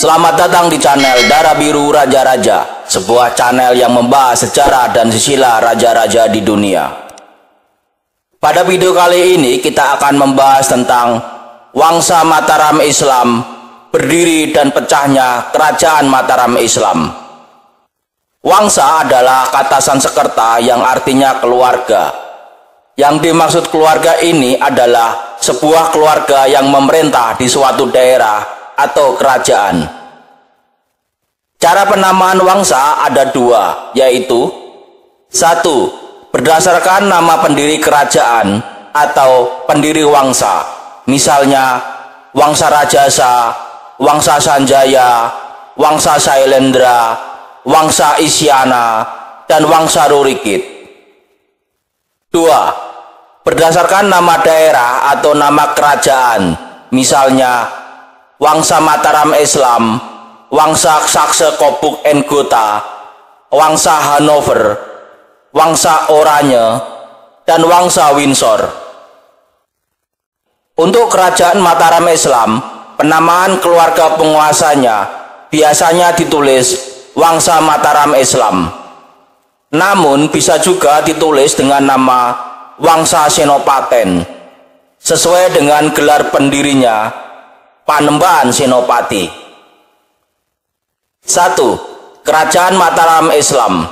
Selamat datang di channel Darah Biru Raja-Raja, sebuah channel yang membahas sejarah dan sisilah raja-raja di dunia. Pada video kali ini kita akan membahas tentang Wangsa Mataram Islam, berdiri dan pecahnya Kerajaan Mataram Islam. Wangsa adalah kata Sanskerta yang artinya keluarga. Yang dimaksud keluarga ini adalah sebuah keluarga yang memerintah di suatu daerah atau kerajaan. Cara penamaan wangsa ada dua, yaitu 1. Berdasarkan nama pendiri kerajaan atau pendiri wangsa. Misalnya Wangsa Rajasa, Wangsa Sanjaya, Wangsa Sailendra, Wangsa Isyana, dan Wangsa Rurikit. 2. Berdasarkan nama daerah atau nama kerajaan, misalnya Wangsa Mataram Islam, Wangsa Sakse Kopuk and Gotha, Wangsa Hanover, Wangsa Oranye, dan Wangsa Windsor. Untuk kerajaan Mataram Islam, penamaan keluarga penguasanya biasanya ditulis Wangsa Mataram Islam. Namun bisa juga ditulis dengan nama Wangsa Senopaten, sesuai dengan gelar pendirinya, Panembahan Senopati. 1. Kerajaan Mataram Islam.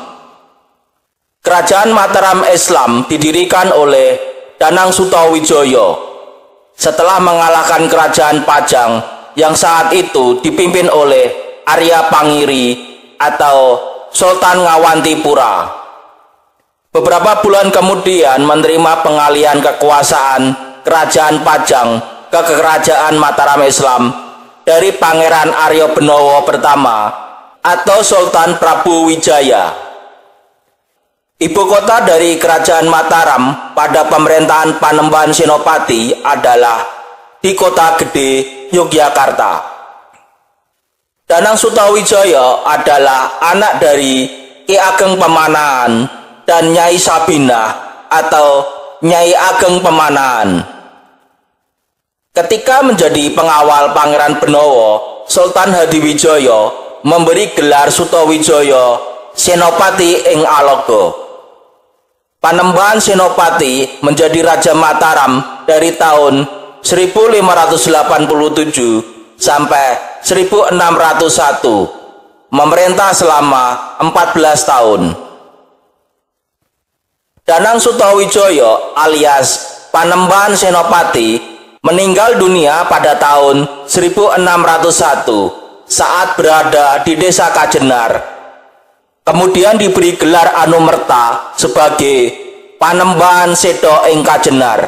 Kerajaan Mataram Islam didirikan oleh Danang Sutawijaya setelah mengalahkan kerajaan Pajang yang saat itu dipimpin oleh Arya Pangiri atau Sultan Ngawantipura. Beberapa bulan kemudian menerima pengalihan kekuasaan kerajaan Pajang ke kerajaan Mataram Islam dari Pangeran Arya Benowo pertama atau Sultan Prabu Wijaya. Ibu kota dari kerajaan Mataram pada pemerintahan Panembahan Senopati adalah di Kota Gede, Yogyakarta. Danang Sutawijaya adalah anak dari Ki Ageng Pemanahan dan Nyai Sabinah atau Nyai Ageng Pemanahan. Ketika menjadi pengawal Pangeran Benowo, Sultan Hadiwijaya memberi gelar Sutawijaya Senopati ing Alaga. Panembahan Senopati menjadi Raja Mataram dari tahun 1587 sampai 1601, memerintah selama 14 tahun. Danang Sutawijaya alias Panembahan Senopati meninggal dunia pada tahun 1601 saat berada di desa Kajenar. Kemudian diberi gelar Anumerta sebagai Panembahan Sedo ing Kajenar,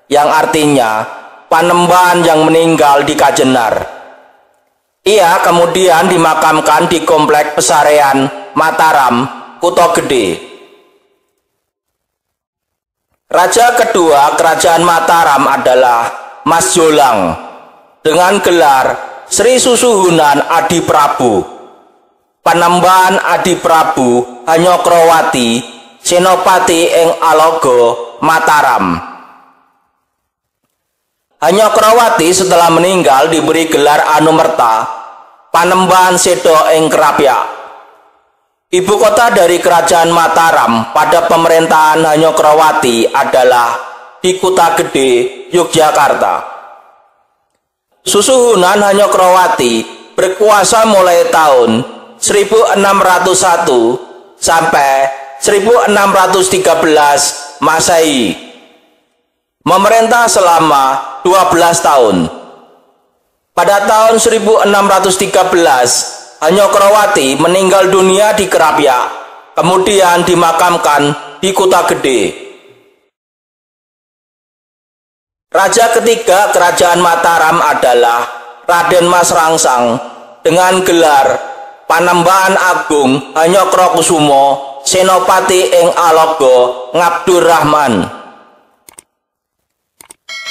yang artinya Panembahan yang meninggal di Kajenar. Ia kemudian dimakamkan di Komplek Pesarean Mataram, Kota Gede. Raja kedua kerajaan Mataram adalah Mas Jolang dengan gelar Sri Susuhunan Adi Prabu, Panembahan Adi Prabu Hanyokrawati Senopati ing Alaga, Mataram. Hanyokrawati setelah meninggal diberi gelar Anumerta Panembahan Sedo ing Krapyak. Ibu kota dari kerajaan Mataram pada pemerintahan Hanyokrawati adalah di Kota Gede, Yogyakarta. Susuhunan Hanyokrawati berkuasa mulai tahun 1601 sampai 1613 Masehi, memerintah selama 12 tahun. Pada tahun 1613 Hanyokrawati meninggal dunia di Krapyak, kemudian dimakamkan di Kota Gede. Raja ketiga kerajaan Mataram adalah Raden Mas Rangsang dengan gelar Panembahan Agung Hanyokrokusumo Senopati ing Alaga Ngabdurrahman.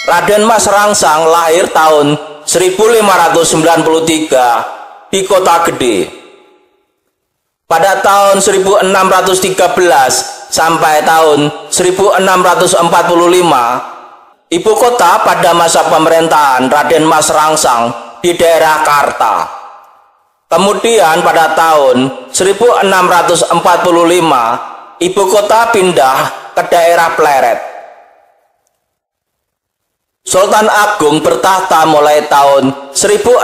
Raden Mas Rangsang lahir tahun 1593 di Kota Gede. Pada tahun 1613 sampai tahun 1645, ibu kota pada masa pemerintahan Raden Mas Rangsang di daerah Karta. Kemudian pada tahun 1645 ibu kota pindah ke daerah Pleret. Sultan Agung bertahta mulai tahun 1613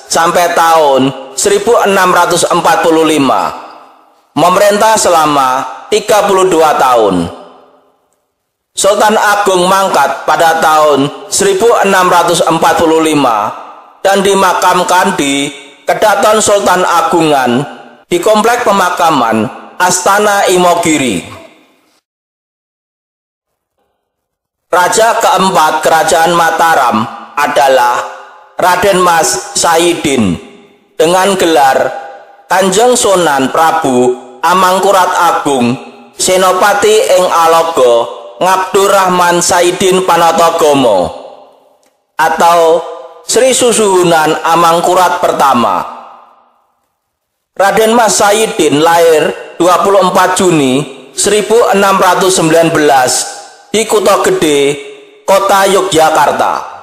sampai tahun 1645. Memerintah selama 32 tahun. Sultan Agung mangkat pada tahun 1645 dan dimakamkan di Kedaton Sultan Agungan di Komplek Pemakaman Astana Imogiri. Raja keempat Kerajaan Mataram adalah Raden Mas Saidin dengan gelar Kanjeng Sunan Prabu Amangkurat Agung Senopati ing Alogo Ngabdurrahman Saidin Panatagomo atau Sri Susuhunan Amangkurat Pertama. Raden Mas Saidin lahir 24 Juni 1619 di Kutha Gedhe, Kota Yogyakarta.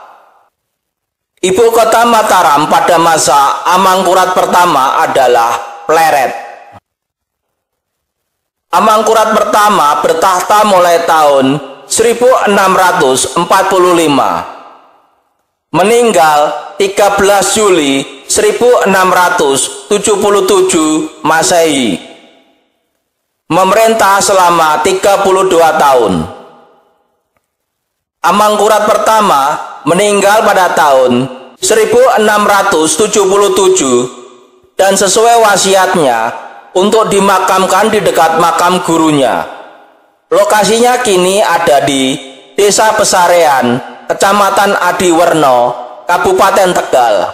Ibu kota Mataram pada masa Amangkurat Pertama adalah Pleret. Amangkurat Pertama bertahta mulai tahun 1645. Meninggal 13 Juli 1677 Masehi. Memerintah selama 32 tahun. Amangkurat Pertama meninggal pada tahun 1677 dan sesuai wasiatnya untuk dimakamkan di dekat makam gurunya. Lokasinya kini ada di Desa Pesarean, Kecamatan Adiwerno, Kabupaten Tegal.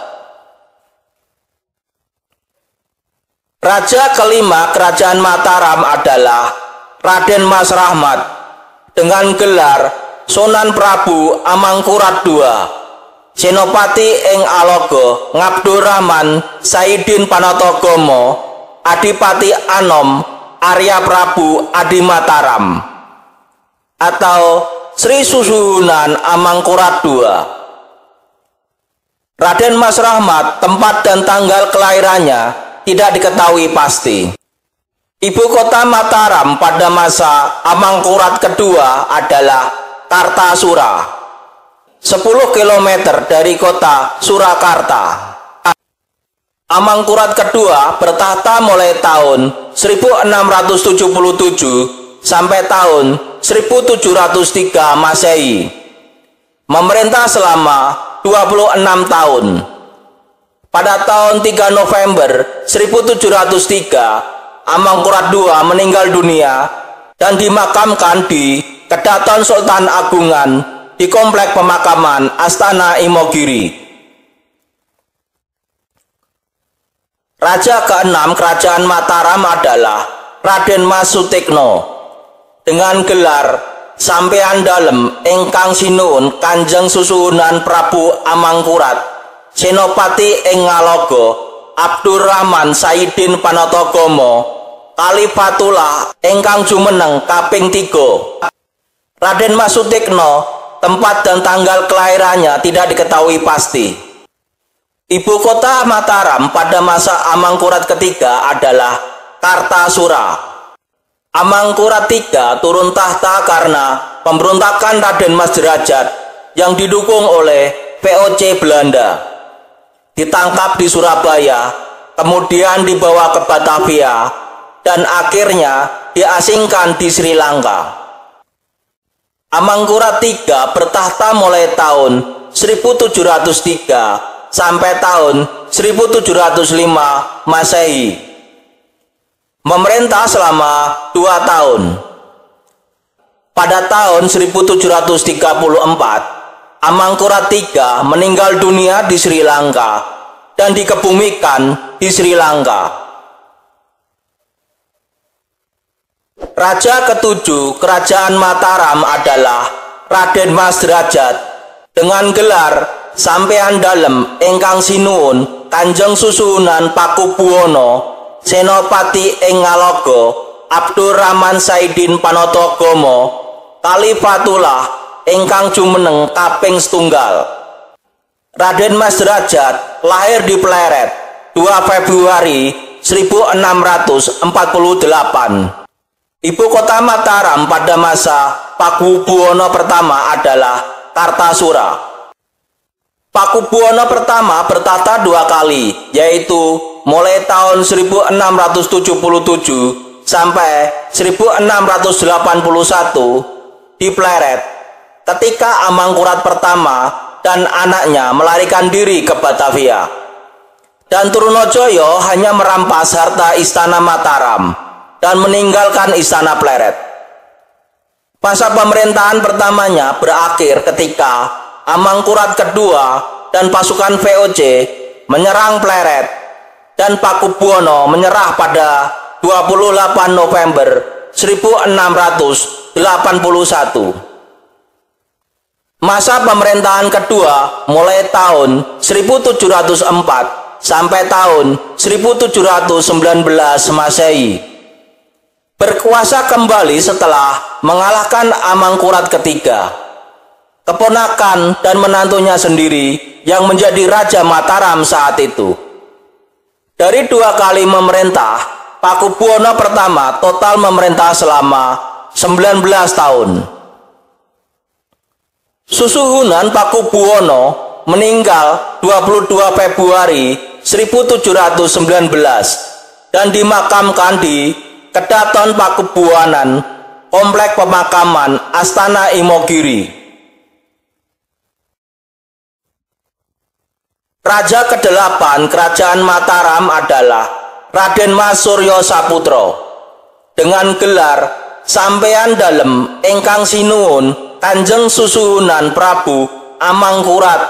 Raja kelima Kerajaan Mataram adalah Raden Mas Rahmat dengan gelar Sunan Prabu Amangkurat II, Senopati ing Alogo Ngabdurrahman Saidin Panatagomo, Adipati Anom Arya Prabu Adi Mataram atau Sri Susuhunan Amangkurat II. Raden Mas Rahmat, tempat dan tanggal kelahirannya tidak diketahui pasti. Ibu kota Mataram pada masa Amangkurat kedua adalah Kartasura, 10 km dari kota Surakarta. Amangkurat kedua bertahta mulai tahun 1677 sampai tahun 1703 Masehi. Memerintah selama 26 tahun. Pada tahun 3 November 1703, Amangkurat II meninggal dunia dan dimakamkan di Kedaton Sultan Agungan di Komplek Pemakaman Astana Imogiri. Raja keenam Kerajaan Mataram adalah Raden Mas Sutikno dengan gelar Sampean Dalem ingkang sinuhun Kanjeng Susuhunan Prabu Amangkurat Senopati ing Ngalogo Abdurrahman Saidin Panatagomo Kalifatullah ingkang jumeneng kaping 3. Raden Mas Sutikno, tempat dan tanggal kelahirannya tidak diketahui pasti. Ibu kota Mataram pada masa Amangkurat ketiga adalah Kartasura. Amangkurat III turun tahta karena pemberontakan Raden Mas Derajat yang didukung oleh VOC Belanda. Ditangkap di Surabaya, kemudian dibawa ke Batavia, dan akhirnya diasingkan di Sri Lanka. Amangkurat III bertahta mulai tahun 1703 sampai tahun 1705 Masehi. Memerintah selama 2 tahun. Pada tahun 1734, Amangkurat III meninggal dunia di Sri Lanka dan dikebumikan di Sri Lanka. Raja ketujuh Kerajaan Mataram adalah Raden Mas Derajat dengan gelar Sampean Dalem ingkang sinuhun Kanjeng Susuhunan Pakubuwana Senopati ing Ngalogo Abdurrahman Saidin Panatagomo Kalifatullah ingkang jumeneng kaping 1. Raden Mas Derajat lahir di Pleret, 2 Februari 1648. Ibu kota Mataram pada masa Pakubuwono pertama adalah Kartasura. Pakubuwono pertama bertahta 2 kali, yaitu mulai tahun 1677 sampai 1681 di Pleret, ketika Amangkurat pertama dan anaknya melarikan diri ke Batavia, dan Trunojoyo hanya merampas harta istana Mataram dan meninggalkan istana Pleret. Masa pemerintahan pertamanya berakhir ketika Amangkurat kedua dan pasukan VOC menyerang Pleret, dan Pakubuwono menyerah pada 28 November 1681. Masa pemerintahan kedua mulai tahun 1704 sampai tahun 1719 Masehi. Berkuasa kembali setelah mengalahkan Amangkurat ketiga, keponakan dan menantunya sendiri yang menjadi Raja Mataram saat itu. Dari 2 kali memerintah, Pakubuwono pertama total memerintah selama 19 tahun. Susuhunan Pakubuwono meninggal 22 Februari 1719 dan dimakamkan di Kedaton Pakubuwanan, Komplek Pemakaman Astana Imogiri. Raja ke-8 Kerajaan Mataram adalah Raden Mas Suryo Saputro, dengan gelar Sampeyan Dalem Ingkang Sinuwun Kanjeng Susuhunan Prabu Amangkurat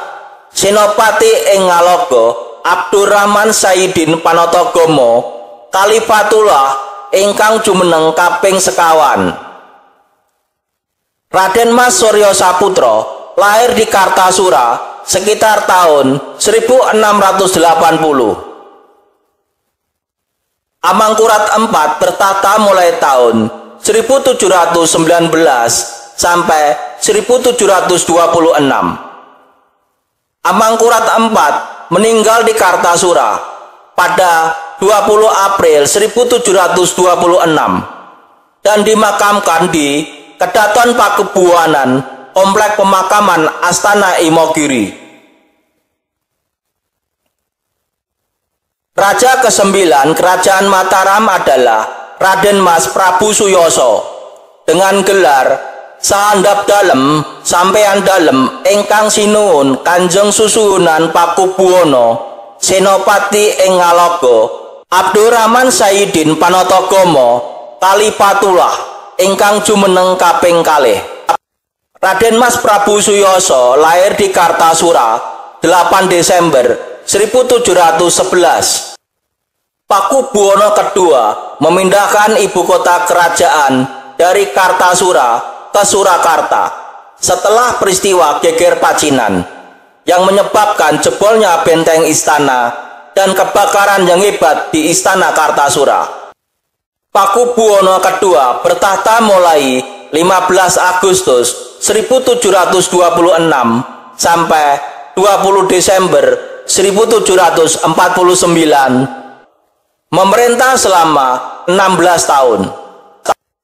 Senopati ing Ngaloga Abdurrahman Saidin Panatagomo Khalifatullah ingkang jumeneng kaping sekawan. Raden Mas Suryo Saputro lahir di Kartasura sekitar tahun 1680. Amangkurat IV bertahta mulai tahun 1719 sampai 1726. Amangkurat IV meninggal di Kartasura pada 20 April 1726 dan dimakamkan di Kedaton Pakubuwanan, Komplek Pemakaman Astana Imogiri. Raja ke-9 Kerajaan Mataram adalah Raden Mas Prabu Suyoso, dengan gelar Sahandap Dalem Sampeyan Dalem Ingkang Sinuwun Kanjeng Susuhunan Pakubuwono Senopati ing Ngaloga Abdurrahman Saidin Panatagomo Khalifatullah ingkang jumeneng kaping kalih. Raden Mas Prabu Suyoso lahir di Kartasura 8 Desember 1711. Pakubuwono kedua memindahkan ibu kota kerajaan dari Kartasura ke Surakarta setelah peristiwa Geger Pacinan yang menyebabkan jebolnya benteng istana dan kebakaran yang hebat di istana Kartasura. Pakubuwono kedua bertahta mulai 15 Agustus 1726 sampai 20 Desember 1749, memerintah selama 16 tahun.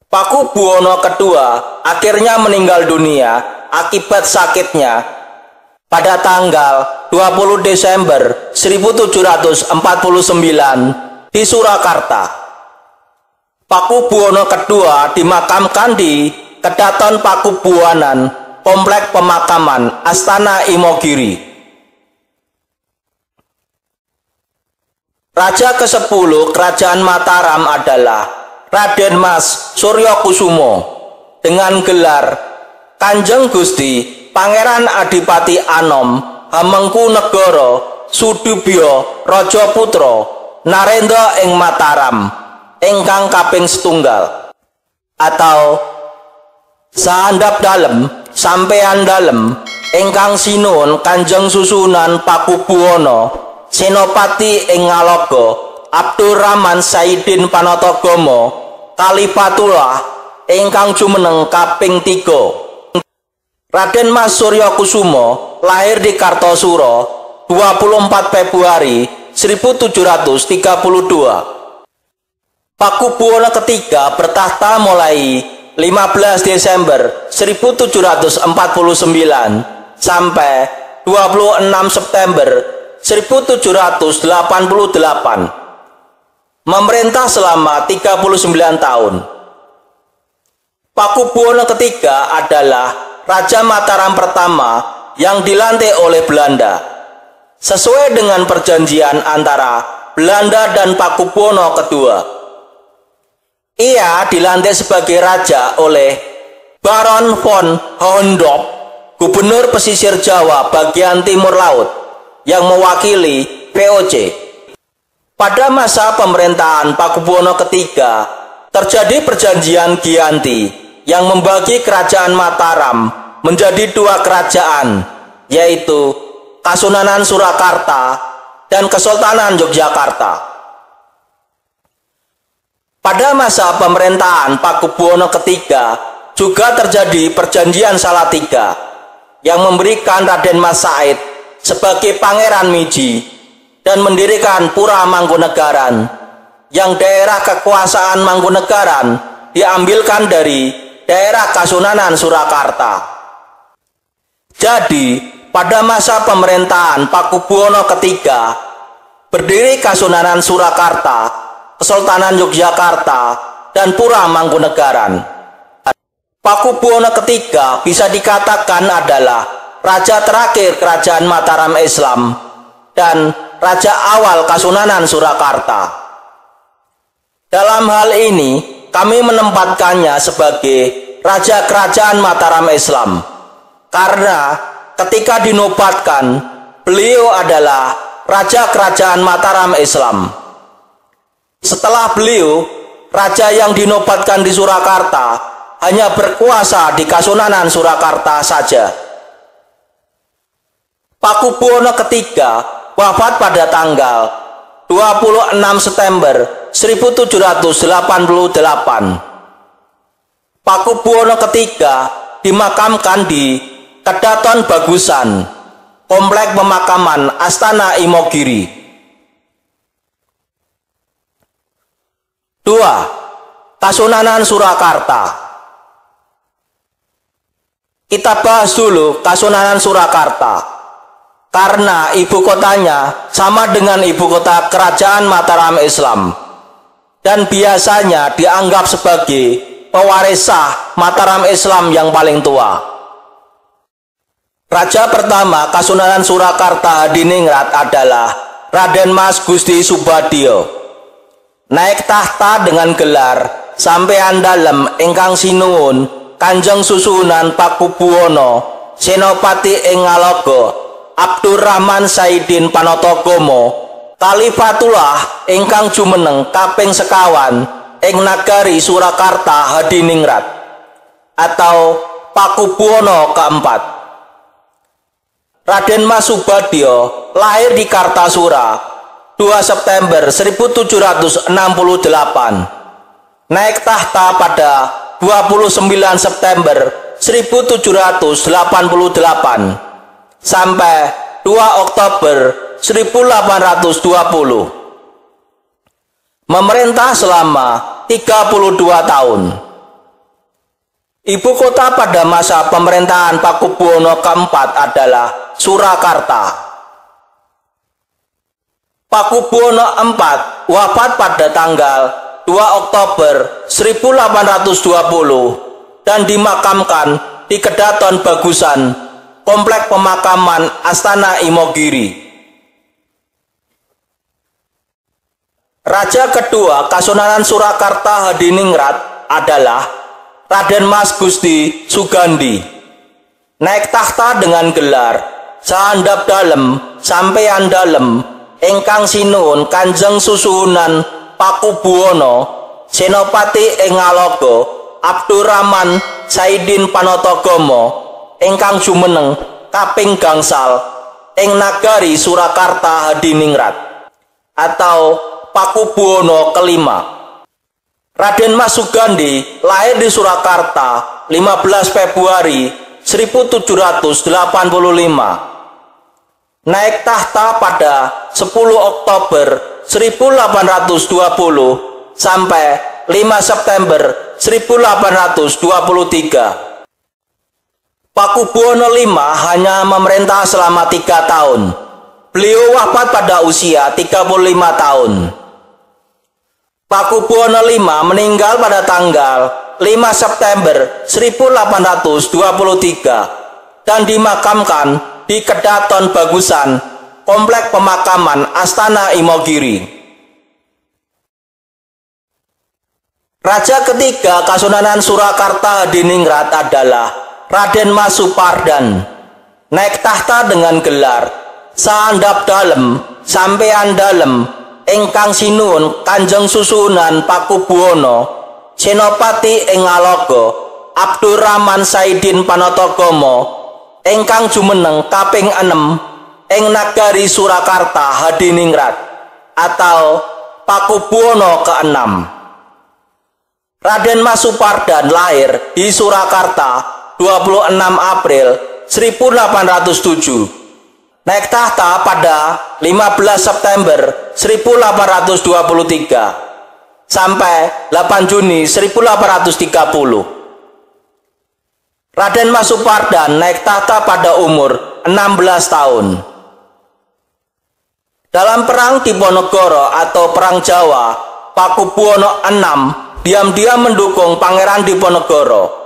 Pakubuwono kedua akhirnya meninggal dunia akibat sakitnya pada tanggal 20 Desember 1749 di Surakarta. Pakubuwono kedua dimakamkan di Kedaton Pakubuwanan, Komplek Pemakaman Astana Imogiri. Raja ke-10 Kerajaan Mataram adalah Raden Mas Suryo Kusumo, dengan gelar Kanjeng Gusti Pangeran Adipati Anom Hamengkunegara Sudibyo Raja Putra Narendra ing Mataram ingkang kaping setunggal, atau Sahandap Dalem Sampeyan Dalem Ingkang Sinuwun Kanjeng Susuhunan Pakubuwono Senopati ing Ngaloga Abdurrahman Saidin Panatagomo Khalifatullah ingkang jumeneng kaping 3. Raden Mas Suryo Kusumo lahir di Kartasura 24 Februari 1732. Pakubuwono III bertahta mulai 15 Desember 1749 sampai 26 September 1788. Memerintah selama 39 tahun. Pakubuwono III adalah Raja Mataram pertama yang dilantik oleh Belanda, sesuai dengan perjanjian antara Belanda dan Pakubuwono II. Ia dilantik sebagai raja oleh Baron von Hohendorp, gubernur pesisir Jawa bagian timur laut, yang mewakili VOC. Pada masa pemerintahan Pakubuwono III, terjadi perjanjian Giyanti yang membagi kerajaan Mataram menjadi dua kerajaan, yaitu Kasunanan Surakarta dan Kesultanan Yogyakarta. Pada masa pemerintahan Pakubuwono III juga terjadi perjanjian Salatiga yang memberikan Raden Mas Said sebagai Pangeran Miji dan mendirikan Pura Mangkunegaran, yang daerah kekuasaan Mangkunegaran diambilkan dari daerah Kasunanan Surakarta. Jadi, pada masa pemerintahan Pakubuwono III, berdiri Kasunanan Surakarta, Kesultanan Yogyakarta, dan Pura Mangkunegaran. Pakubuwono III bisa dikatakan adalah raja terakhir kerajaan Mataram Islam dan raja awal Kasunanan Surakarta. Dalam hal ini, kami menempatkannya sebagai raja kerajaan Mataram Islam, karena ketika dinobatkan, beliau adalah raja kerajaan Mataram Islam. Setelah beliau, raja yang dinobatkan di Surakarta hanya berkuasa di Kasunanan Surakarta saja. Pakubuwono III wafat pada tanggal 26 September 1788. Pakubuwono III dimakamkan di Kedaton Bagusan, Komplek Pemakaman Astana Imogiri. 2. Kasunanan Surakarta. Kita bahas dulu Kasunanan Surakarta, karena ibu kotanya sama dengan ibu kota kerajaan Mataram Islam dan biasanya dianggap sebagai pewaris sah Mataram Islam yang paling tua. Raja pertama Kasunanan Surakarta Hadiningrat adalah Raden Mas Gusti Subadyo. Naik tahta dengan gelar Sampeyan Dalem ingkang sinuwun Kanjeng Susunan Pakubuwono Senopati ing Ngaloga Abdurrahman Saidin Panatagomo Khalifatullah ingkang jumeneng kaping sekawan ing nagari Surakarta Hadiningrat atau Pakubuwono keempat. Raden Mas Subadyo lahir di Kartasura 2 September 1768, naik tahta pada 29 September 1788 sampai 2 Oktober 1820. Memerintah selama 32 tahun. Ibu kota pada masa pemerintahan Pakubuwono keempat adalah Surakarta. Pakubuwono IV wafat pada tanggal 2 Oktober 1820 dan dimakamkan di Kedaton Bagusan, Komplek Pemakaman Astana Imogiri. Raja kedua Kasunanan Surakarta Hadiningrat adalah Raden Mas Gusti Sugandi. Naik tahta dengan gelar Sahandap Dalem Sampeyan Dalem ingkang sinuwun Kanjeng Susuhunan Pakubuwono Senopati ing Ngaloga Abdurrahman Saidin Panatagomo ingkang jumeneng kaping gangsal ing nagari Surakarta Hadiningrat atau Pakubuwono kelima. Raden Mas Sugandi lahir di Surakarta 15 Februari 1785, naik tahta pada 10 Oktober 1820 sampai 5 September 1823. Pakubuwono V hanya memerintah selama 3 tahun. Beliau wafat pada usia 35 tahun. Pakubuwono V meninggal pada tanggal 5 September 1823 dan dimakamkan di Kedaton Bagusan, Komplek Pemakaman Astana Imogiri. Raja ketiga Kasunanan Surakarta Hadiningrat adalah Raden Mas Supardan. Naik tahta dengan gelar Saandap Dalem Sampean Dalem ingkang sinuwun Kanjeng Susunan Pakubuwono Senopati ing Ngaloga Abdurrahman Saidin Panatagomo ingkang jumeneng kaping 6 ing nagari Surakarta Hadiningrat atau Pakubuwono ke-6. Raden Mas Supardan lahir di Surakarta 26 April 1807. Naik tahta pada 15 September 1823 sampai 8 Juni 1830. Raden Mas Supardan naik tahta pada umur 16 tahun. Dalam perang Diponegoro atau Perang Jawa, Pakubuwono VI diam-diam mendukung Pangeran Diponegoro.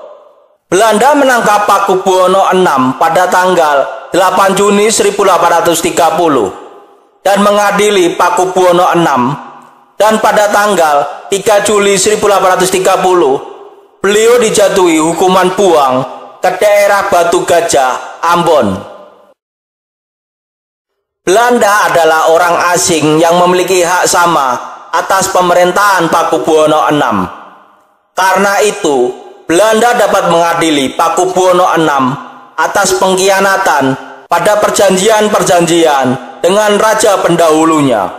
Belanda menangkap Pakubuwono VI pada tanggal 8 Juni 1830 dan mengadili Pakubuwono VI, dan pada tanggal 3 Juli 1830 beliau dijatuhi hukuman buang ke daerah Batu Gajah, Ambon. Belanda adalah orang asing yang memiliki hak sama atas pemerintahan Pakubuwono VI. Karena itu, Belanda dapat mengadili Pakubuwono VI atas pengkhianatan pada perjanjian-perjanjian dengan raja pendahulunya.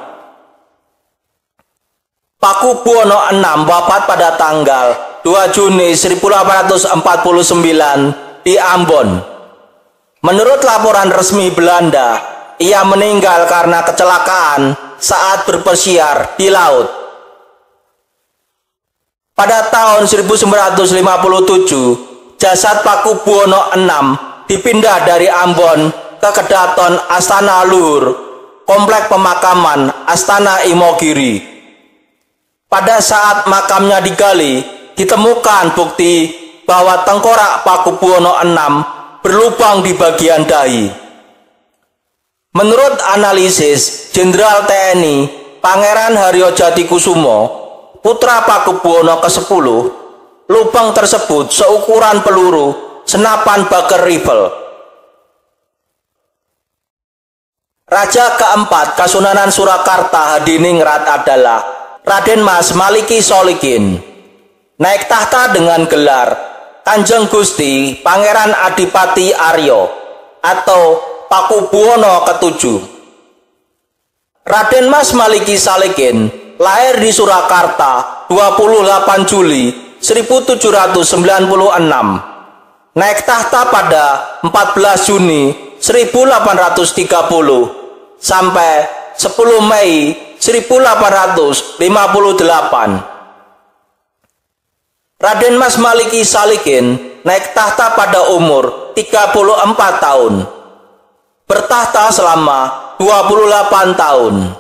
Pakubuwono VI wafat pada tanggal 2 Juni 1849 di Ambon. Menurut laporan resmi Belanda, ia meninggal karena kecelakaan saat berpesiar di laut. Pada tahun 1957, jasad Pakubuwono VI dipindah dari Ambon ke Kedaton Astana Luhur, Komplek Pemakaman Astana Imogiri. Pada saat makamnya digali, ditemukan bukti bahwa tengkorak Pakubuwono VI berlubang di bagian dahi. Menurut analisis Jenderal TNI Pangeran Haryo Jatikusumo, putra Pakubuwono ke-10, lubang tersebut seukuran peluru senapan Baker Rifle. Raja keempat Kasunanan Surakarta Hadiningrat adalah Raden Mas Maliki Solikin. Naik tahta dengan gelar Kanjeng Gusti Pangeran Adipati Aryo atau Pakubuwono ke-7. Raden Mas Maliki Solikin lahir di Surakarta 28 Juli 1796. Naik tahta pada 14 Juni 1830 sampai 10 Mei 1858. Raden Mas Maliki Solikin naik tahta pada umur 34 tahun. Bertahta selama 28 tahun.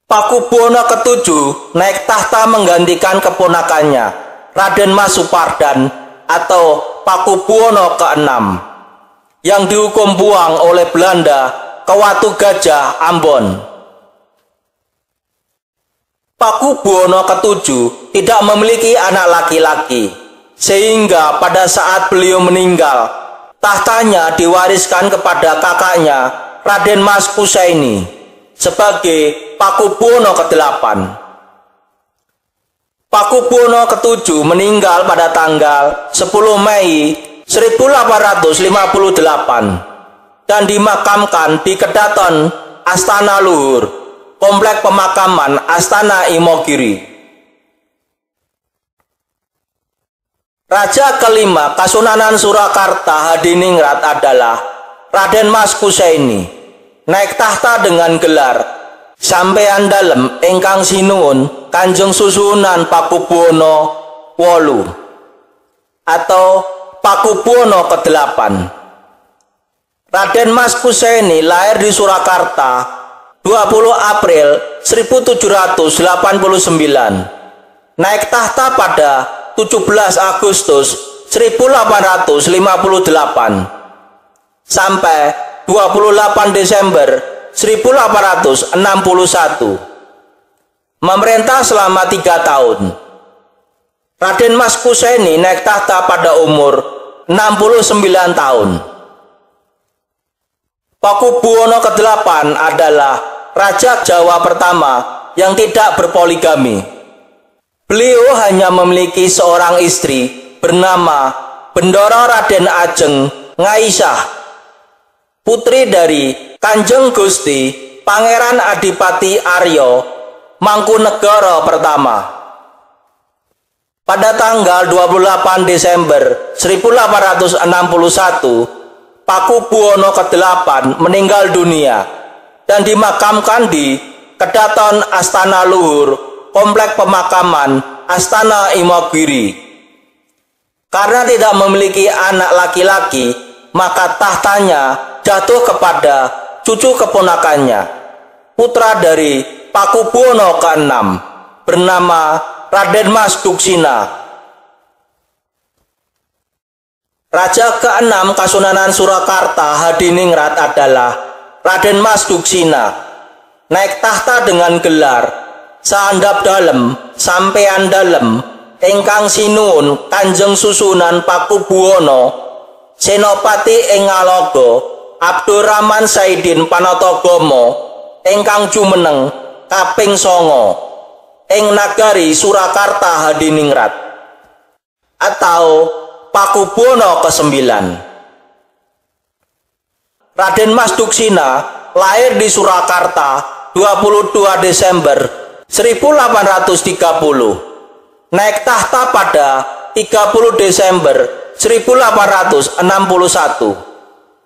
Pakubuwono ke-7 naik tahta menggantikan keponakannya, Raden Mas Supardan atau Pakubuwono ke-6, yang dihukum buang oleh Belanda ke Watu Gajah, Ambon. Pakubuwono ke-7 tidak memiliki anak laki-laki, sehingga pada saat beliau meninggal, tahtanya diwariskan kepada kakaknya, Raden Mas Kusaini, sebagai Pakubuwono ke-8. Pakubuwono ke-7 meninggal pada tanggal 10 Mei 1858 dan dimakamkan di Kedaton Astana Luhur, Komplek Pemakaman Astana Imogiri. Raja kelima Kasunanan Surakarta Hadiningrat adalah Raden Mas Kusaini naik tahta dengan gelar Sampeyan Dalem ingkang sinuwun Kanjeng Susunan Pakubuwana VIII atau Pakubuwana ke-8. Raden Mas Kusaini lahir di Surakarta 20 April 1789. Naik tahta pada 17 Agustus 1858 sampai 28 Desember 1861. Memerintah selama 3 tahun. Raden Mas Kusaini naik tahta pada umur 69 tahun. Pakubuwana ke-8 adalah Raja Jawa pertama yang tidak berpoligami. Beliau hanya memiliki seorang istri bernama Bendoro Raden Ajeng Ngaisyah, putri dari Kanjeng Gusti Pangeran Adipati Arya Mangkunegara pertama. Pada tanggal 28 Desember 1861, Pakubuwana ke-8 meninggal dunia dan dimakamkan di Kedaton Astana Luhur, Komplek Pemakaman Astana Imogiri. Karena tidak memiliki anak laki-laki, maka tahtanya jatuh kepada cucu keponakannya, putra dari Pakubuwana ke-6 bernama Raden Mas Duksina. Raja ke-6 Kasunanan Surakarta Hadiningrat adalah Raden Mas Duksina. Naik tahta dengan gelar Sahandap Dalem Sampeyan Dalem ingkang sinuwun Kanjeng Susunan Pakubuwana Senopati ing Ngaloga Abdurrahman Saidin Panatagama ingkang jumeneng kaping 9 ing nagari Surakarta Hadiningrat atau Pakubuwana ke-9. Raden Mas Duksina lahir di Surakarta 22 Desember 1830. Naik tahta pada 30 Desember 1861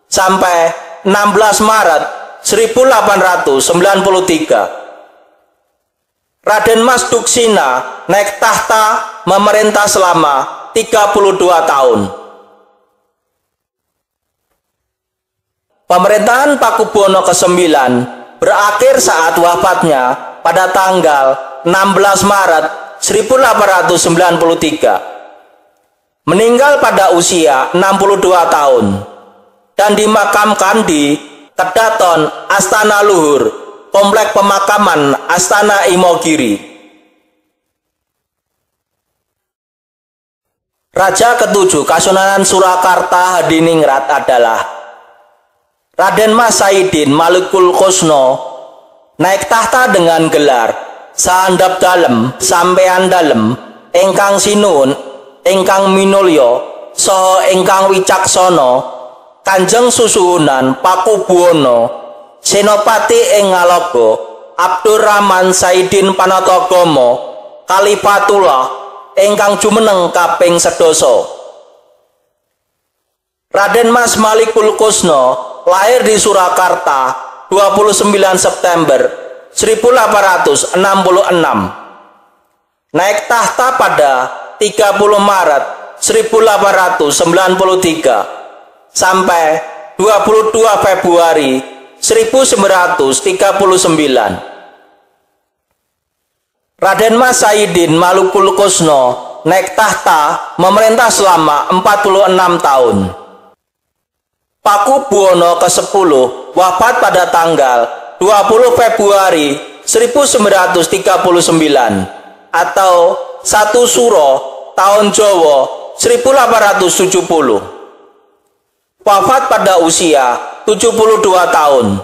sampai 16 Maret 1893. Raden Mas Duksina naik tahta memerintah selama 32 tahun. Pemerintahan Pakubuwana ke-9 berakhir saat wafatnya pada tanggal 16 Maret 1893. Meninggal pada usia 62 tahun dan dimakamkan di Kedaton Astana Luhur, Komplek Pemakaman Astana Imogiri. Raja ke-7 Kasunanan Surakarta Hadiningrat adalah Raden Mas Saidin Malikul Kusno. Naik tahta dengan gelar Sahandap Dalem Sampeyan Dalem ingkang sinuwun ingkang minulya saha ingkang wicaksana Kanjeng Susuhunan Pakubuwana Senopati ing Ngaloga Abdurrahman Saidin Panatagama Kalifatullah ingkang jumeneng kaping 11. Raden Mas Malikul Kusno lahir di Surakarta 29 September 1866. Naik tahta pada 30 Maret 1893 sampai 22 Februari 1939. Raden Mas Saidin Malikul Kusno naik tahta memerintah selama 46 tahun. Pakubuwana ke-10 wafat pada tanggal 20 Februari 1939 atau 1 Suro tahun Jawa 1870. Wafat pada usia 72 tahun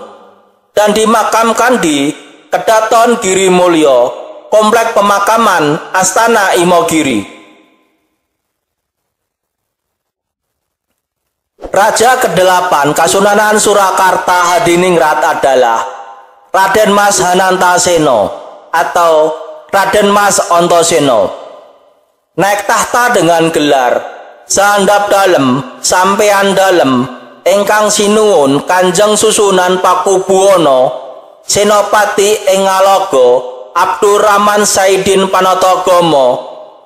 dan dimakamkan di Kedaton Girimulya, Komplek Pemakaman Astana Imogiri. Raja ke-8 Kasunanan Surakarta Hadiningrat adalah Raden Mas Hanantasena atau Raden Mas Antasena. Naik tahta dengan gelar Sahandap Dalem Sampeyan Dalem ingkang sinuwun Kanjeng Susunan Pakubuwana Senopati ing Ngaloga Abdurrahman Saidin Panatagama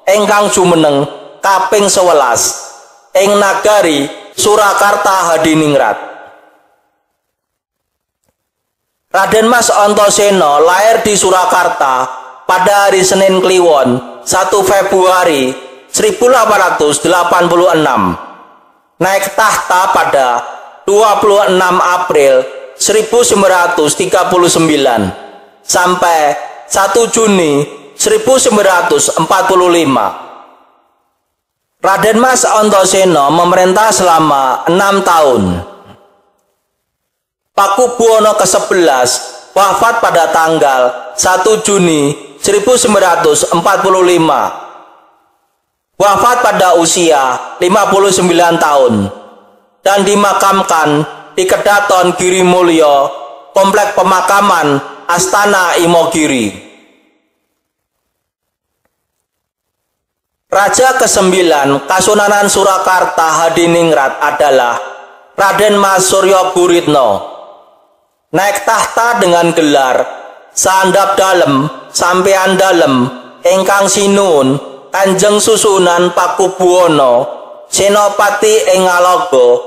ingkang jumeneng kaping 11 ing nagari Surakarta Hadiningrat. Raden Mas Antasena lahir di Surakarta pada hari Senin Kliwon 1 Februari 1886. Naik tahta pada 26 April 1939 sampai 1 Juni 1945. Raden Mas Antasena memerintah selama 6 tahun. Pakubuwana ke-11 wafat pada tanggal 1 Juni 1945. Wafat pada usia 59 tahun dan dimakamkan di Kedaton Giri Mulya, Komplek Pemakaman Astana Imogiri. Raja ke-9 Kasunanan Surakarta Hadiningrat adalah Raden Mas Suryo Guritno. Naik tahta dengan gelar Sandap Dalem Sampean Dalem ingkang sinuwun Kanjeng Susunan Pakubuwana Senopati ing Ngaloga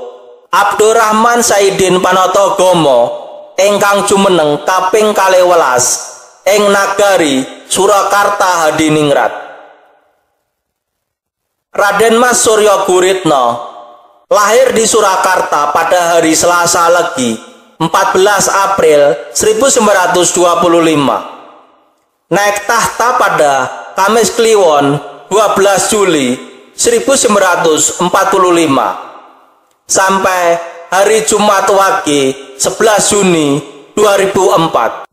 Abdurrahman Saidin Panatagama ingkang jumeneng kaping 12 ing nagari Surakarta Hadiningrat. Raden Mas Suryo Guritno lahir di Surakarta pada hari Selasa Legi 14 April 1925. Naik tahta pada Kamis Kliwon 12 Juli 1945 sampai hari Jumat Wage 11 Juni 2004.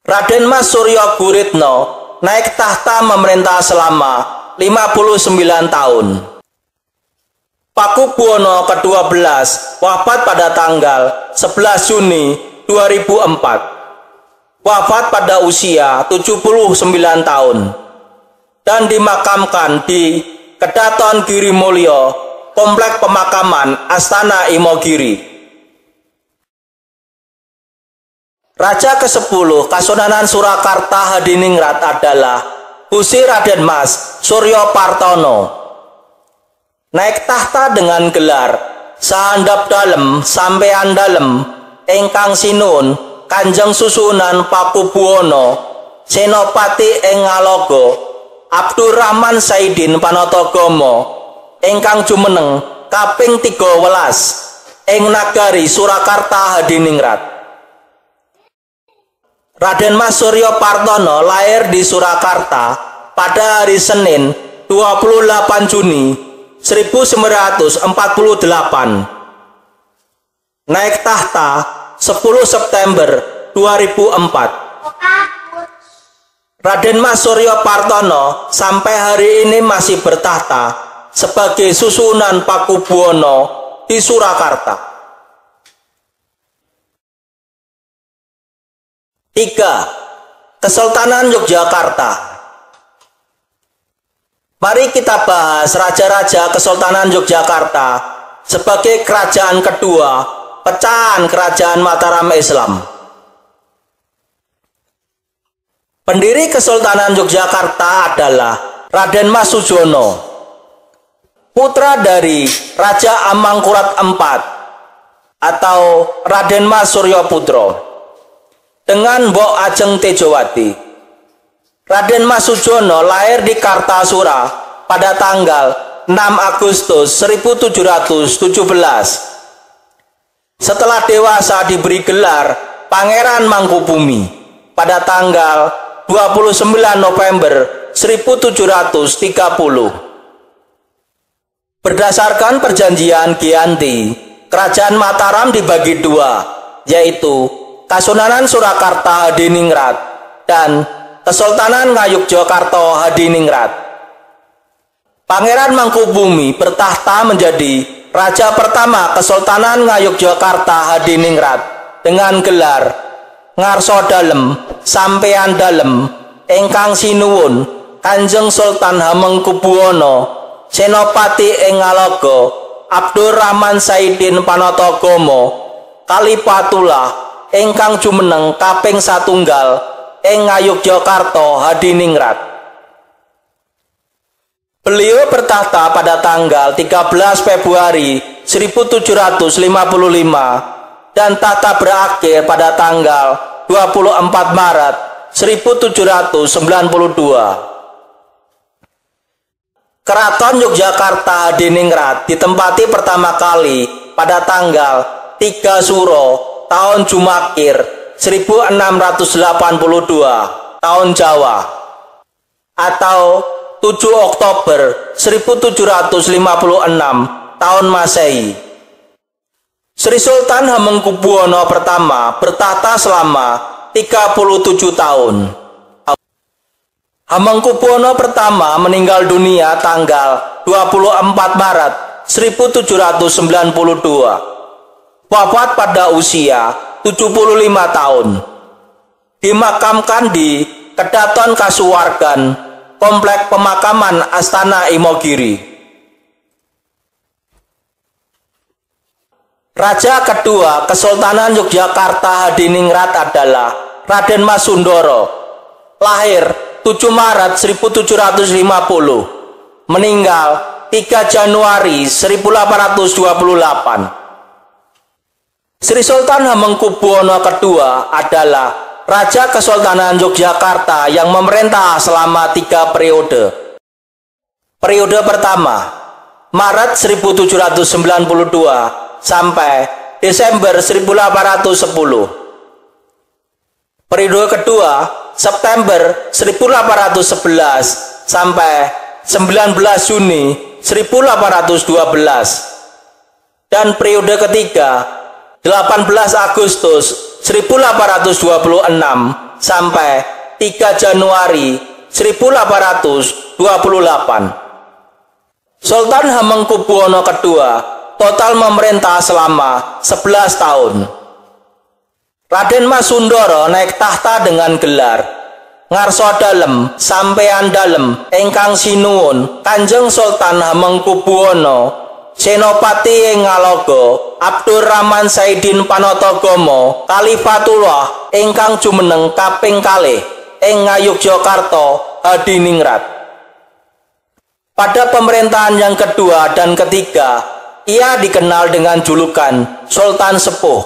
Raden Mas Suryo Guritno naik tahta memerintah selama 59 tahun. Pakubuwana ke-12 wafat pada tanggal 11 Juni 2004. Wafat pada usia 79 tahun dan dimakamkan di Kedaton Giri Mulya, Komplek Pemakaman Astana Imogiri. Raja ke-10 Kasunanan Surakarta Hadiningrat adalah Gusti Raden Mas Suryo Partono. Naik tahta dengan gelar Sahandap Dalem Sampean Dalem ingkang sinuwun Kanjeng Susunan Pakubuwana Senopati ing Ngaloga Abdurrahman Saidin Panatagama ingkang jumeneng kaping 13 ing nagari Surakarta Hadiningrat. Raden Mas Suryo Partono lahir di Surakarta pada hari Senin 28 Juni 1948. Naik tahta 10 September 2004. Raden Mas Suryo Partono sampai hari ini masih bertahta sebagai Susunan Pakubuwana di Surakarta. 3. Kesultanan Yogyakarta. Mari kita bahas raja-raja Kesultanan Yogyakarta sebagai kerajaan kedua pecahan Kerajaan Mataram Islam. Pendiri Kesultanan Yogyakarta adalah Raden Mas Sujono, putra dari Raja Amangkurat IV atau Raden Mas Suryo Putro dengan Mbok Ajeng Tejowati. Raden Mas Sujono lahir di Kartasura pada tanggal 6 Agustus 1717. Setelah dewasa diberi gelar Pangeran Mangkubumi pada tanggal 29 November 1730. Berdasarkan perjanjian Giyanti, Kerajaan Mataram dibagi dua, yaitu Kasunanan Surakarta Hadiningrat dan Kesultanan Ngayogyakarta Hadiningrat. Pangeran Mangkubumi bertahta menjadi raja pertama Kesultanan Ngayogyakarta Hadiningrat dengan gelar Ngarso Dalem Sampean Dalem ingkang sinuwun Kanjeng Sultan Hamengkubuwana Senopati ing Ngaloga Abdurrahman Saidin Panatagomo Kalifatullah ingkang jumeneng kaping satunggal ing Ngayogyakarta Hadiningrat. Beliau bertahta pada tanggal 13 Februari 1755 dan tahta berakhir pada tanggal 24 Maret 1792. Keraton Yogyakarta Hadiningrat ditempati pertama kali pada tanggal 3 Suro tahun Jumakir 1682 tahun Jawa atau 7 Oktober 1756 tahun Masehi. Sri Sultan Hamengkubuwono pertama bertahta selama 37 tahun. Hamengkubuwono pertama meninggal dunia tanggal 24 Maret 1792. Wafat pada usia 75 tahun. Dimakamkan di Kedaton Kasuwargan, Komplek Pemakaman Astana Imogiri. Raja kedua Kesultanan Yogyakarta Hadiningrat adalah Raden Mas Sundoro. Lahir 7 Maret 1750, meninggal 3 Januari 1828. Sri Sultan Hamengkubuwono II adalah Raja Kesultanan Yogyakarta yang memerintah selama 3 periode. Periode pertama, Maret 1792 sampai Desember 1810. Periode kedua, September 1811 sampai 19 Juni 1812. Dan periode ketiga, 18 Agustus 1826 sampai 3 Januari 1828. Sultan Hamengkubuwono II total memerintah selama 11 tahun. Raden Mas Sundoro naik tahta dengan gelar Ngarso Dalem Sampean Dalem ingkang sinuwun Kanjeng Sultan Hamengkubuwono Senopati ing Ngalogo Abdurrahman Saidin Panatagomo Kalifatullah ingkang jumeneng kaping kalih ing Ngayogyakarta Hadiningrat. Pada pemerintahan yang kedua dan ketiga, ia dikenal dengan julukan Sultan Sepuh.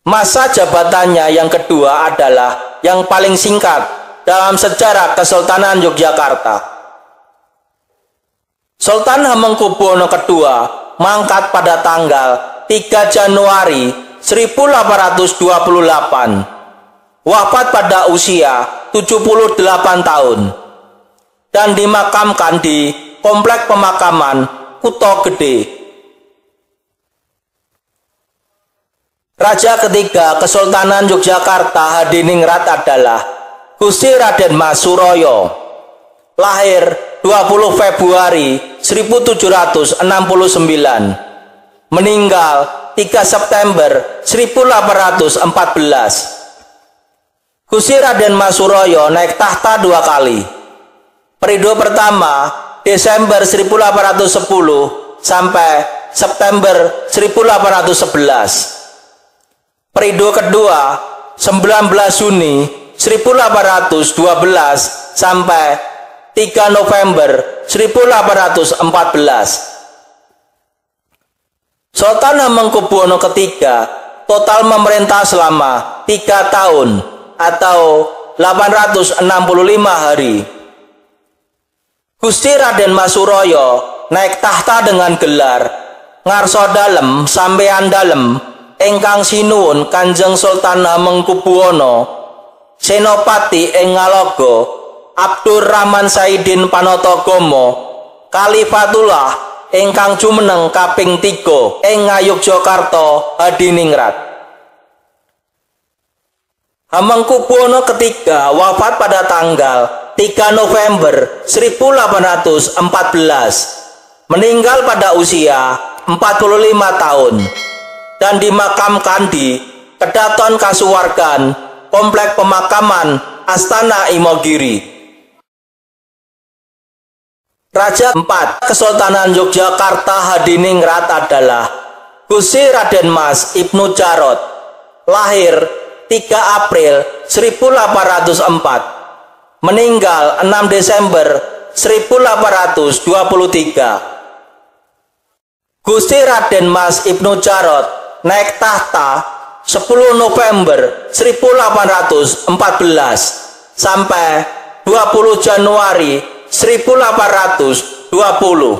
Masa jabatannya yang kedua adalah yang paling singkat dalam sejarah Kesultanan Yogyakarta. Sultan Hamengkubuwono II mangkat pada tanggal 3 Januari 1828, wafat pada usia 78 tahun, dan dimakamkan di Komplek Pemakaman Kuto Gede. Raja ketiga Kesultanan Yogyakarta Hadiningrat adalah Gusti Raden Mas Suroyo. Lahir 20 Februari 1769, meninggal 3 September 1814. Gusti Raden Mas Suroyo naik tahta 2 kali. Periode pertama Desember 1810 sampai September 1811. Periode kedua 19 Juni 1812 sampai 3 November 1814. Sultan Hamengkubuwono III total memerintah selama 3 tahun atau 865 hari. Gusti Raden Mas Suroyo naik tahta dengan gelar Ngarso Dalem Sampean Dalem ingkang sinuwun Kanjeng Sultan Hamengkubuwono Senopati ing Ngalogo Abdurrahman Saidin Panatagomo Kalifatullah ingkang jumeneng kaping 3 ing Ngayogyakarta Hadiningrat. Hamengkubuwono III wafat pada tanggal 3 November 1814, meninggal pada usia 45 tahun, dan dimakamkan di Kedaton Kasuwargan, Komplek Pemakaman Astana Imogiri. Raja keempat Kesultanan Yogyakarta Hadiningrat adalah Gusti Raden Mas Ibnu Jarot, lahir 3 April 1804, meninggal 6 Desember 1823. Gusti Raden Mas Ibnu Jarot naik tahta 10 November 1814 sampai 20 Januari 1820.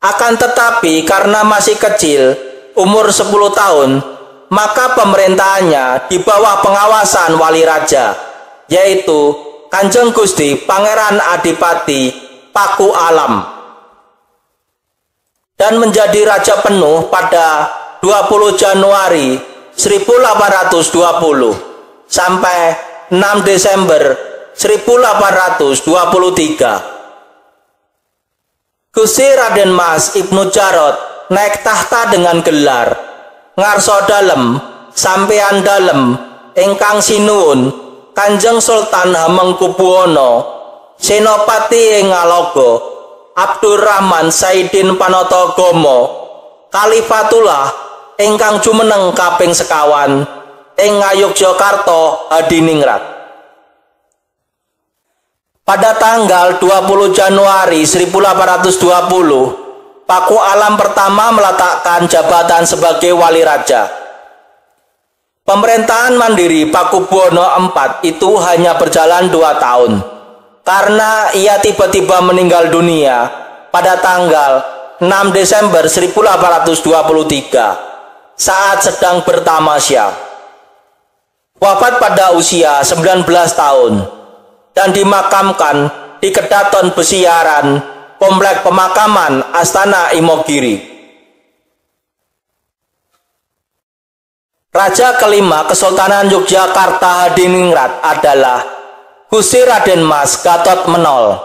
Akan tetapi karena masih kecil, umur 10 tahun, maka pemerintahannya di bawah pengawasan wali raja, yaitu Kanjeng Gusti Pangeran Adipati Paku Alam, dan menjadi raja penuh pada 20 Januari 1820 sampai 6 Desember 1823. Gusti Raden Mas Ibnu Jarot naik tahta dengan gelar Ngarso Dalem Sampeyan Dalem ingkang sinuwun Kanjeng Sultan Hamengkubuwana Senopati ing Ngaloga Abdurrahman Saidin Panatagama Khalifatullah ingkang jumeneng kaping sekawan ing Ngayogyakarta Hadiningrat. Pada tanggal 20 Januari 1820, Paku Alam pertama meletakkan jabatan sebagai wali raja. Pemerintahan mandiri Pakubuwono IV itu hanya berjalan 2 tahun, karena ia tiba-tiba meninggal dunia pada tanggal 6 Desember 1823 saat sedang bertamasya. Wafat pada usia 19 tahun. Dan dimakamkan di Kedaton Besiaran, Komplek Pemakaman Astana Imogiri. Raja kelima Kesultanan Yogyakarta Hadiningrat adalah Gusti Raden Mas Gatot Menol,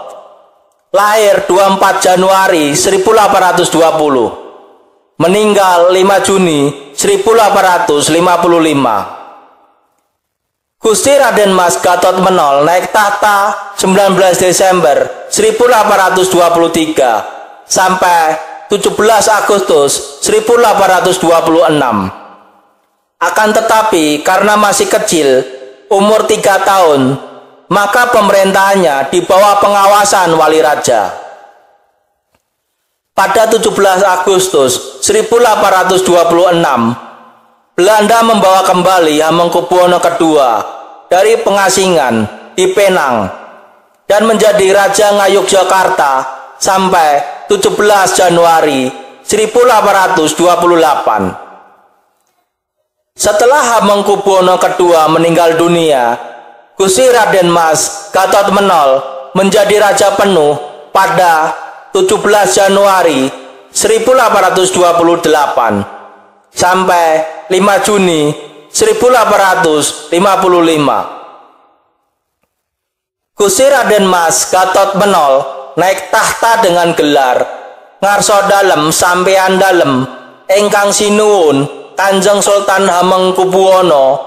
lahir 24 Januari 1820, meninggal 5 Juni 1855. Gusti Raden Mas Gatot Menol naik tahta 19 Desember 1823 sampai 17 Agustus 1826. Akan tetapi karena masih kecil, umur 3 tahun, maka pemerintahannya di bawah pengawasan wali raja. Pada 17 Agustus 1826, Belanda membawa kembali Hamengkubuwono II dari pengasingan di Penang dan menjadi Raja Ngayogyakarta sampai 17 Januari 1828. Setelah Hamengkubuwono II meninggal dunia, Gusti Raden Mas Gatot Menol menjadi raja penuh pada 17 Januari 1828 sampai 5 Juni 1855. Gusti Raden Mas Gatot Menol naik tahta dengan gelar Ngarso Dalem Sampeyan Dalem ingkang sinuwun Kanjeng Sultan Hamengkubuwana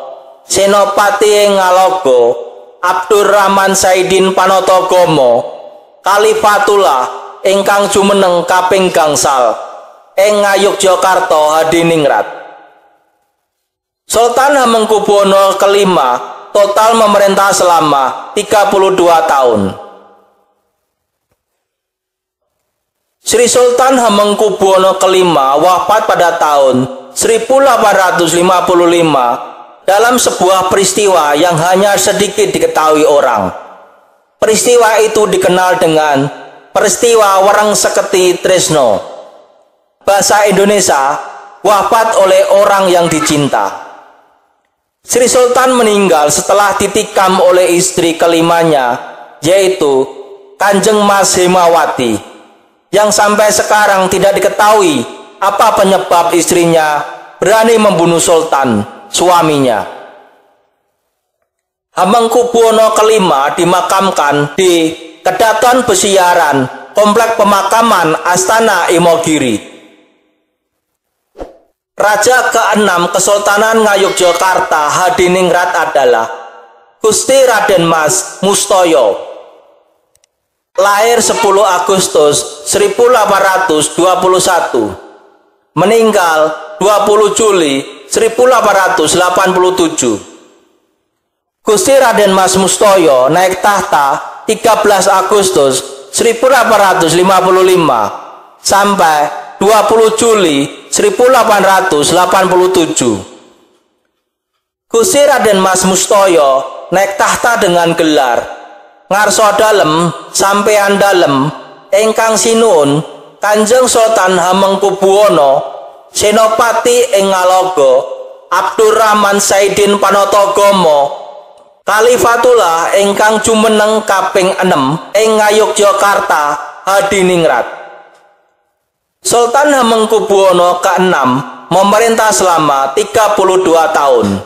Senopati ing Ngaloga Abdurrahman Saidin Panatagama Khalifatullah ingkang jumeneng kaping gangsal ing Ngayogyakarta Hadiningrat. Sultan Hamengkubuwono kelima total memerintah selama 32 tahun. Sri Sultan Hamengkubuwono kelima wafat pada tahun 1855 dalam sebuah peristiwa yang hanya sedikit diketahui orang. Peristiwa itu dikenal dengan peristiwa Wereng Seketi Tresno. Bahasa Indonesia, wafat oleh orang yang dicinta. Sri Sultan meninggal setelah ditikam oleh istri kelimanya, yaitu Kanjeng Mas Hemawati, yang sampai sekarang tidak diketahui apa penyebab istrinya berani membunuh Sultan, suaminya. Hamengkubuwono kelima dimakamkan di Kedaton Besiaran, Komplek Pemakaman Astana Imogiri. Raja keenam Kesultanan Ngayogyakarta Hadiningrat adalah Gusti Raden Mas Mustoyo, lahir 10 Agustus 1821, meninggal 20 Juli 1887. Gusti Raden Mas Mustoyo naik tahta 13 Agustus 1855 sampai 20 Juli 1887. Gusti Raden Mas Mustoyo naik tahta dengan gelar Ngarso Dalem Sampeyan Dalem ingkang sinuhun Kanjeng Sultan Hamengkubuwana Senopati ing Ngaloga Abdurrahman Saidin Panatagama Khalifatullah ingkang jumeneng kaping 6 ing Ngayogyakarta Hadiningrat. Sultan Hamengkubuwana ke-6 memerintah selama 32 tahun.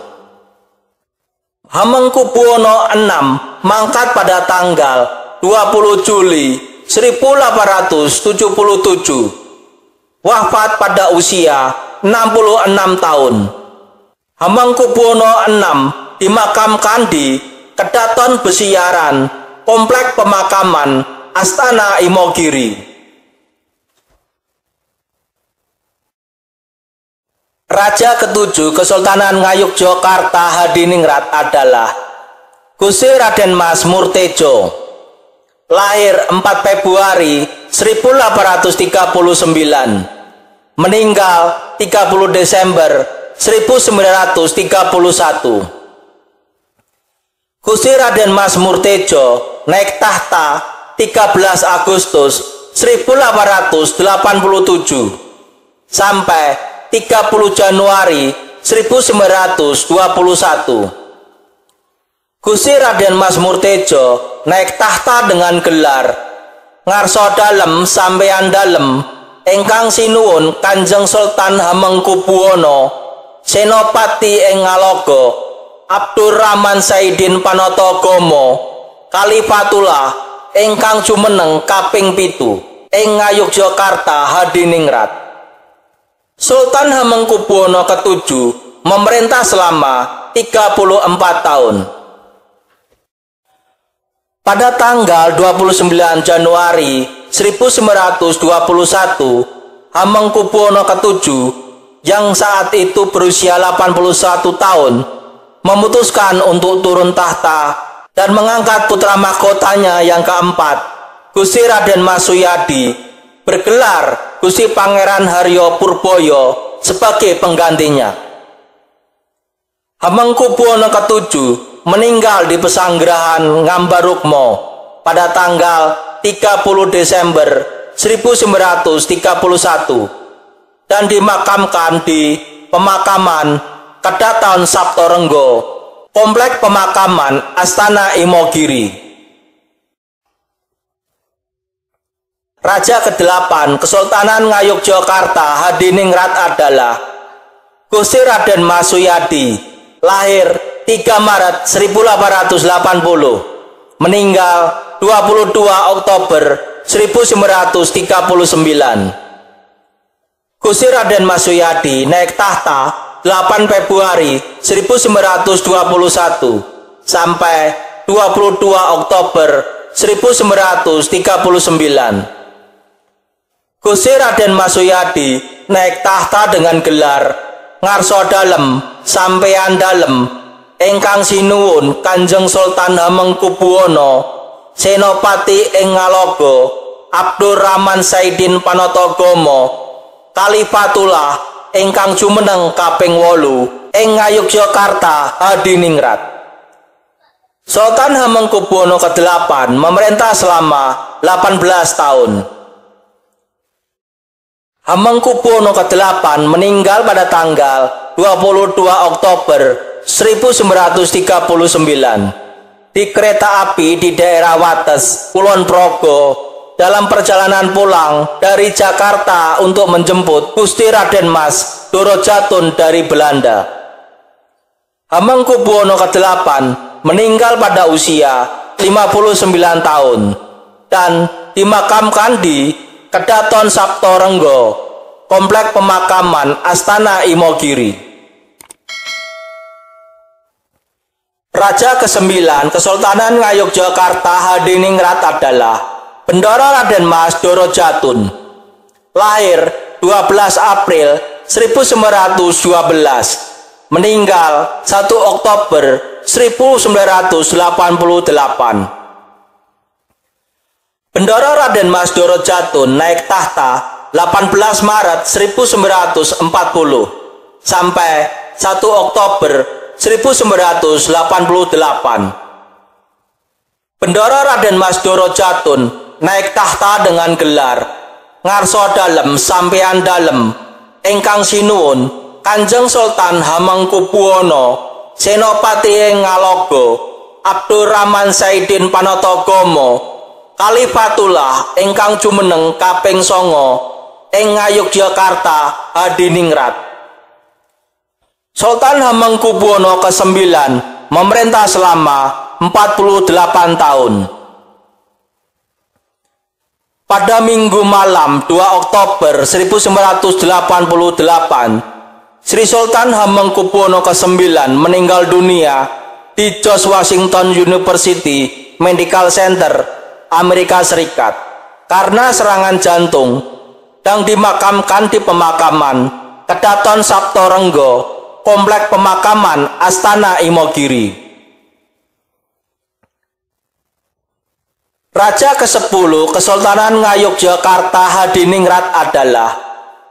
Hamengkubuwana VI mangkat pada tanggal 20 Juli 1877. Wafat pada usia 66 tahun. Hamengkubuwana VI dimakamkan di Kedaton Besiaran, Komplek Pemakaman Astana Imogiri. Raja ketujuh Kesultanan Ngayogyakarta Hadiningrat adalah Gusti Raden Mas Murtejo, lahir 4 Februari 1839, meninggal 30 Desember 1931. Gusti Raden Mas Murtejo naik tahta 13 Agustus 1887 sampai 30 Januari 1921. Gusti Raden Mas Murtejo naik tahta dengan gelar Ngarso Dalem Sampeyan Dalem ingkang sinuhun Kanjeng Sultan Hamengkubuwana Senopati ing Ngaloga Abdurrahman Saidin Panatagama Khalifatullah ingkang jumeneng kaping 7 ing Ngayogyakarta Hadiningrat. Sultan Hamengkubuwana ke-7 memerintah selama 34 tahun. Pada tanggal 29 Januari 1921, Hamengkubuwana ke-7 yang saat itu berusia 81 tahun memutuskan untuk turun tahta dan mengangkat putra mahkotanya yang keempat, Gusti Raden Mas Suyadi, bergelar Gusti Pangeran Haryo Purboyo sebagai penggantinya. Hamengkubuwana ke-7 meninggal di Pesanggerahan Ngambarukmo pada tanggal 30 Desember 1931 dan dimakamkan di Pemakaman Kedaton Saptorenggo, Komplek Pemakaman Astana Imogiri. Raja ke-8 Kesultanan Ngayogyakarta Hadiningrat adalah Gusti Raden Mas Suyadi, lahir 3 Maret 1880, meninggal 22 Oktober 1939. Gusti Raden Mas Suyadi naik tahta 8 Februari 1921 sampai 22 Oktober 1939. Gusti Raden Mas Suyadi naik tahta dengan gelar Ngarso Dalem Sampeyan Dalem ingkang sinuwun Kanjeng Sultan Hamengkubuwana Senopati ing Ngaloga Abdurrahman Saidin Panatagama Khalifatullah ingkang jumeneng kaping 8 ing Ngayogyakarta Hadiningrat. Sultan Hamengkubuwana ke-8 memerintah selama 18 tahun. Hamengkubuwana ke-8 meninggal pada tanggal 22 Oktober 1939 di kereta api di daerah Wates, Kulon Progo, dalam perjalanan pulang dari Jakarta untuk menjemput Gusti Raden Mas Dorojatun dari Belanda. Hamengkubuwana ke-8 meninggal pada usia 59 tahun dan dimakamkan di Kedaton Saptorenggo, Komplek Pemakaman Astana Imogiri. Raja ke-9 Kesultanan Ngayogyakarta Hadiningrat adalah Bendoro Raden Mas Doro Jatun, lahir 12 April 1912, meninggal 1 Oktober 1988. Bendoro Raden Mas Doro Jatun naik tahta 18 Maret 1940 sampai 1 Oktober 1988. Bendoro Raden Mas Doro Jatun naik tahta dengan gelar Ngarso Dalem Sampeyan Dalem ingkang sinuwun Kanjeng Sultan Hamengkubuwana Senopati ing Ngaloga Abdurrahman Saidin Panatagama Khalifatullah ingkang jumeneng kaping 9 ing Ngayogyakarta Hadiningrat. Sultan Hamengkubuwana ke-9 memerintah selama 48 tahun. Pada Minggu malam 2 Oktober 1988, Sri Sultan Hamengkubuwana ke-9 meninggal dunia di George Washington University Medical Center, Amerika Serikat karena serangan jantung dan dimakamkan di pemakaman Kedaton Saptorenggo, Komplek Pemakaman Astana Imogiri. Raja ke-10 Kesultanan Ngayogyakarta Hadiningrat adalah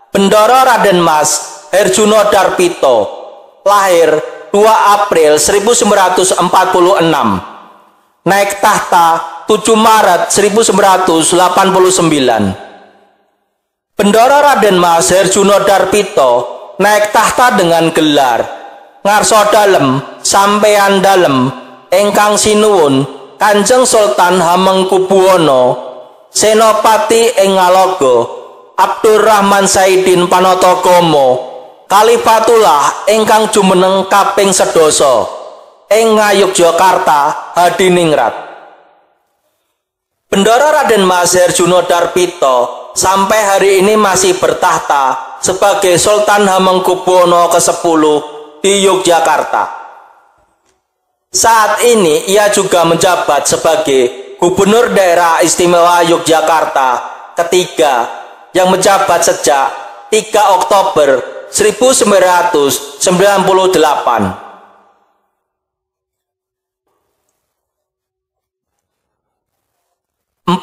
Bendoro Raden Mas Herjuno-Darpito, lahir 2 April 1946, naik tahta 7 Maret 1989. Bendoro Raden Mas Herjuno-Darpito naik tahta dengan gelar Ngarso Dalem Sampeyan Dalem ingkang sinuwun Kanjeng Sultan Hamengkubuwana Senopati ing Ngaloga Abdurrahman Saidin Panatagama Khalifatullah ingkang jumeneng kaping 11 ing Ngayogyakarta Hadiningrat. Bendoro Raden Mas Herjuno-Darpito sampai hari ini masih bertahta sebagai Sultan Hamengkubuwana ke-10 di Yogyakarta. Saat ini ia juga menjabat sebagai Gubernur Daerah Istimewa Yogyakarta ketiga yang menjabat sejak 3 Oktober 1998. 4.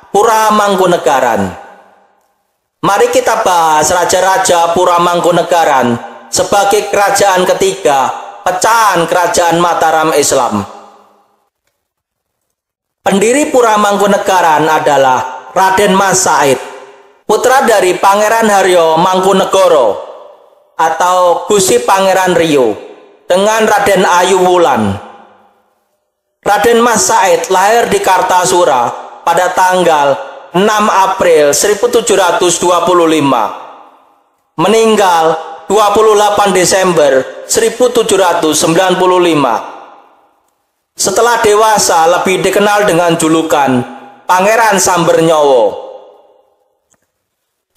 Pura Mangkunegaran. Mari kita bahas Raja-Raja Pura Mangkunegaran sebagai kerajaan ketiga pecahan Kerajaan Mataram Islam. Pendiri Pura Mangkunegaran adalah Raden Mas Said, putra dari Pangeran Haryo Mangkunegoro atau Gusi Pangeran Rio dengan Raden Ayu Wulan. Raden Mas Said lahir di Kartasura pada tanggal 6 April 1725, meninggal 28 Desember 1795. Setelah dewasa lebih dikenal dengan julukan Pangeran Sambernyawa.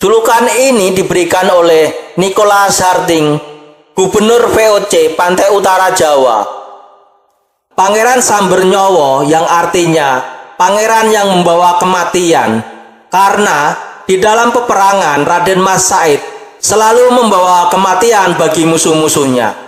Julukan ini diberikan oleh Nicholas Harting, Gubernur VOC Pantai Utara Jawa. Pangeran Sambernyawa yang artinya pangeran yang membawa kematian, karena di dalam peperangan Raden Mas Said selalu membawa kematian bagi musuh-musuhnya.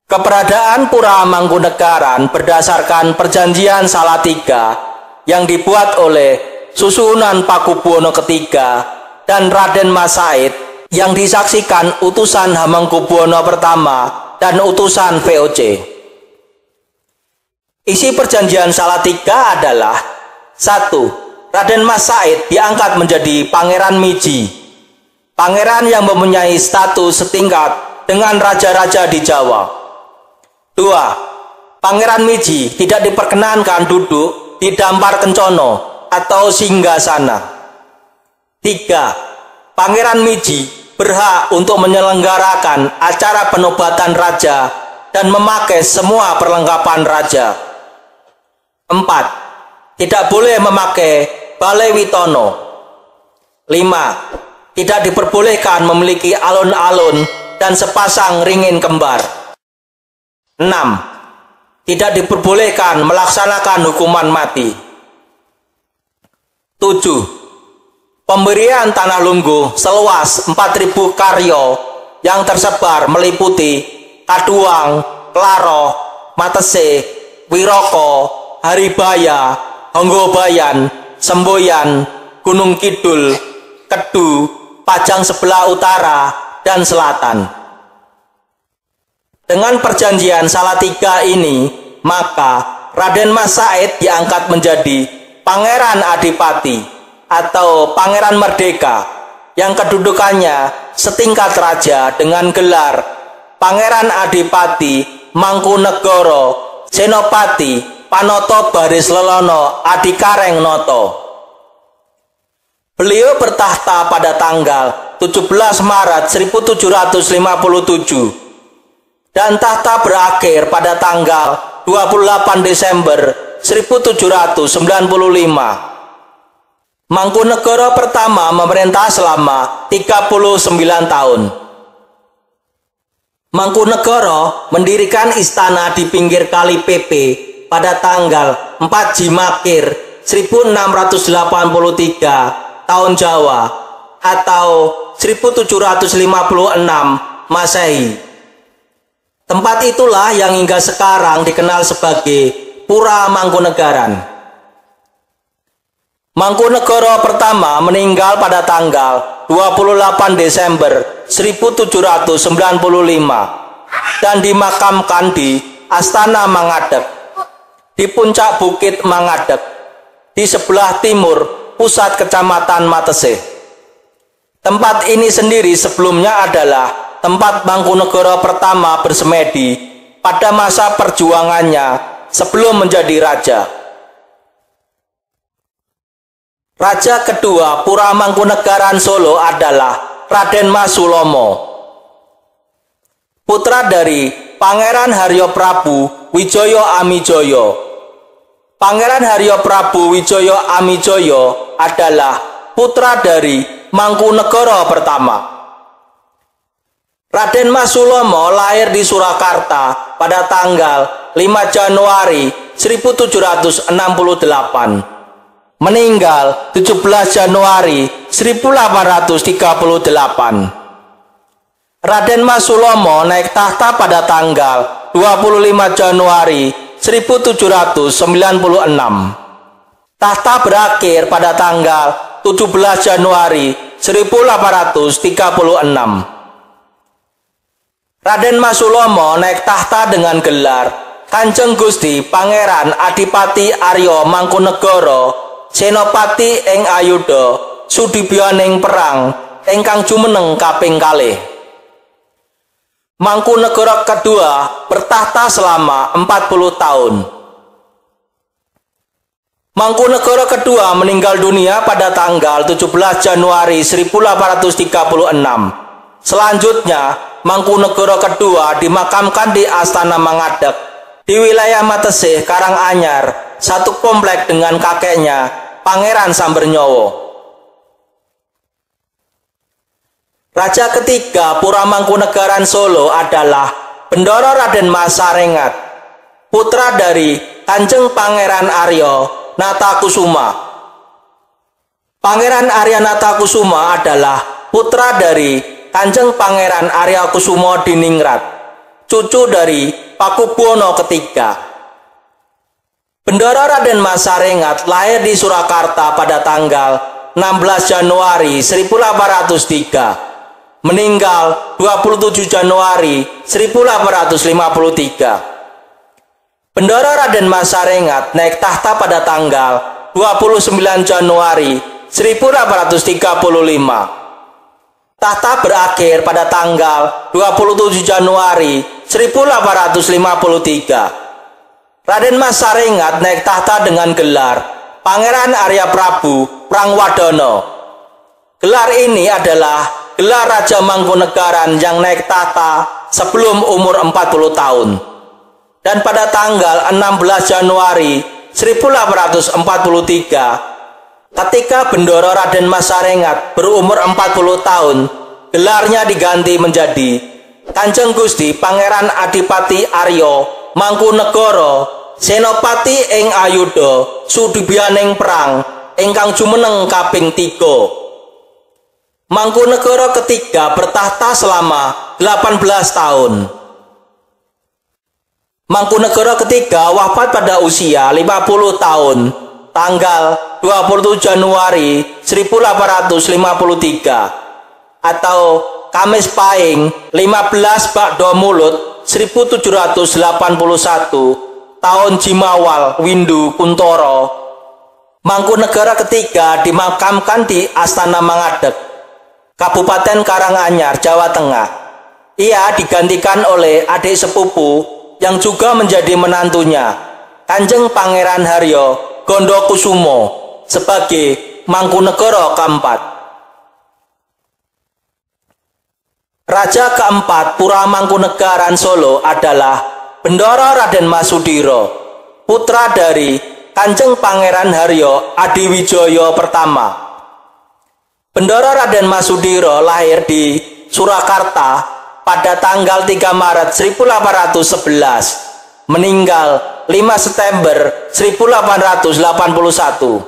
Keberadaan Pura Mangkunegaran berdasarkan Perjanjian Salatiga yang dibuat oleh Susuhunan Pakubuwono III dan Raden Mas Said yang disaksikan utusan Hamengkubuwono pertama dan utusan VOC. Isi Perjanjian Salatiga adalah 1. Raden Mas Said diangkat menjadi Pangeran Miji, pangeran yang mempunyai status setingkat dengan raja-raja di Jawa. 2. Pangeran Miji tidak diperkenankan duduk di dampar kencono atau singgasana. 3. Pangeran Miji berhak untuk menyelenggarakan acara penobatan raja dan memakai semua perlengkapan raja. 4. Tidak boleh memakai balai witono. 5. Tidak diperbolehkan memiliki alun-alun dan sepasang ringin kembar. 6. Tidak diperbolehkan melaksanakan hukuman mati. 7. Pemberian tanah lungguh seluas 4.000 karyo yang tersebar meliputi Kaduang, Klaro, Matese, Wiroko, Haribaya, Honggobayan, Semboyan, Gunung Kidul, Kedu, Pajang sebelah utara dan selatan. Dengan perjanjian Salatiga ini, maka Raden Mas Said diangkat menjadi Pangeran Adipati atau Pangeran Merdeka yang kedudukannya setingkat raja dengan gelar Pangeran Adipati Mangkunegoro Senopati Panoto Baris Lelono Adikareng Noto. Beliau bertahta pada tanggal 17 Maret 1757 dan tahta berakhir pada tanggal 28 Desember 1795. Mangkunegoro pertama memerintah selama 39 tahun. Mangkunegoro mendirikan istana di pinggir Kali Pepe pada tanggal 4 Jimakir 1683 tahun Jawa atau 1756 Masehi. Tempat itulah yang hingga sekarang dikenal sebagai Pura Mangkunegaran. Mangkunegoro pertama meninggal pada tanggal 28 Desember 1795 dan dimakamkan di Astana Mangadek, di puncak Bukit Mangadek, di sebelah timur pusat Kecamatan Matese. Tempat ini sendiri sebelumnya adalah tempat Mangkunegoro pertama bersemedi pada masa perjuangannya sebelum menjadi raja. Raja kedua Pura Mangkunegaran Solo adalah Raden Mas Sulomo, putra dari Pangeran Haryo Prabu Wijoyo Amijoyo. Pangeran Haryo Prabu Wijoyo Amijoyo adalah putra dari Mangkunegoro pertama. Raden Mas Sulomo lahir di Surakarta pada tanggal 5 Januari 1768. Meninggal 17 Januari 1838. Raden Mas Sulomo naik tahta pada tanggal 25 Januari 1796. Tahta berakhir pada tanggal 17 Januari 1836. Raden Mas Sulomo naik tahta dengan gelar Kanjeng Gusti Pangeran Adipati Aryo Mangkunegoro Senopati ing Ayuda Sudibyaning perang ingkang jumeneng kaping kalih. Mangkunegoro kedua bertahta selama 40 tahun. Mangkunegoro kedua meninggal dunia pada tanggal 17 Januari 1836. Selanjutnya, Mangkunegoro kedua dimakamkan di Astana Mangadek di wilayah Matese, Karanganyar, satu komplek dengan kakeknya, Pangeran Sambernyowo. Raja ketiga Pura Mangkunegaran Solo adalah Bendoro Raden Mas Sarengat, putra dari Kanjeng Pangeran Aryo Natakusuma. Pangeran Arya Natakusuma adalah putra dari Kanjeng Pangeran Arya Kusumo Diningrat, cucu dari Pakubuwono III. Bendoro Raden Mas Sarengat lahir di Surakarta pada tanggal 16 Januari 1803. Meninggal 27 Januari 1853. Bendoro Raden Mas Sarengat naik tahta pada tanggal 29 Januari 1835. Tahta berakhir pada tanggal 27 Januari 1853. Raden Mas Sarengat naik tahta dengan gelar Pangeran Arya Prabu Prangwadono. Gelar ini adalah gelar Raja Mangkunegaran yang naik tahta sebelum umur 40 tahun. Dan pada tanggal 16 Januari 1843, ketika Bendoro Raden Mas Sarengat berumur 40 tahun, gelarnya diganti menjadi Kanjeng Gusti Pangeran Adipati Aryo Mangkunegoro Senopati ing Ayuda Sudibyaning perang ingkang jumeneng kaping 3. Mangkunegara ketiga bertahta selama 18 tahun. Mangkunegara ketiga wafat pada usia 50 tahun, tanggal 27 Januari 1853 atau Kamis Pahing 15 Bakdo Mulut 1781 tahun Jimawal Windu Kuntoro. Mangkunegara ketiga dimakamkan di Astana Mangadeg, Kabupaten Karanganyar, Jawa Tengah. Ia digantikan oleh adik sepupu yang juga menjadi menantunya, Kanjeng Pangeran Haryo Gondokusumo, sebagai Mangkunegara keempat. Raja keempat Pura Mangkunegaran Solo adalah Bendoro Raden Masudiro, putra dari Kanjeng Pangeran Haryo Adiwijoyo pertama. Bendoro Raden Masudiro lahir di Surakarta pada tanggal 3 Maret 1811, meninggal 5 September 1881.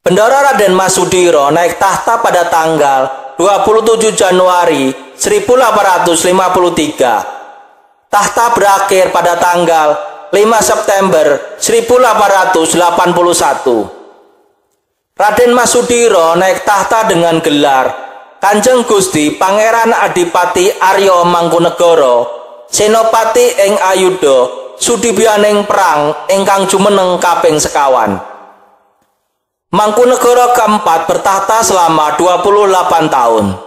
Bendoro Raden Masudiro naik tahta pada tanggal 27 Januari 1853. Tahta berakhir pada tanggal 5 September 1881. Raden Masudiro naik tahta dengan gelar Kanjeng Gusti Pangeran Adipati Aryo Mangkunegara, Senopati ing Ayuda Sudibiyaning Perang ingkang jumeneng kaping sekawan. Mangkunegara keempat bertahta selama 28 tahun.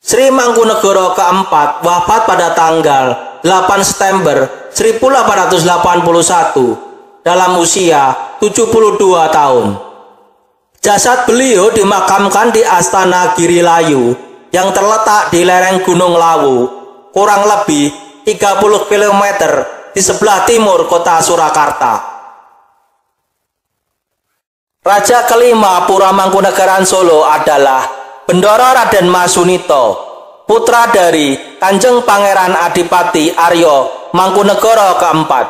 Sri Mangkunegara keempat wafat pada tanggal 8 September 1881 dalam usia 72 tahun. Jasad beliau dimakamkan di Astana Girilayu yang terletak di lereng Gunung Lawu, kurang lebih 30 km di sebelah timur kota Surakarta. Raja kelima Pura Mangkunegaran Solo adalah Bendoro Raden Masunito, putra dari Kanjeng Pangeran Adipati Aryo Mangkunegara keempat.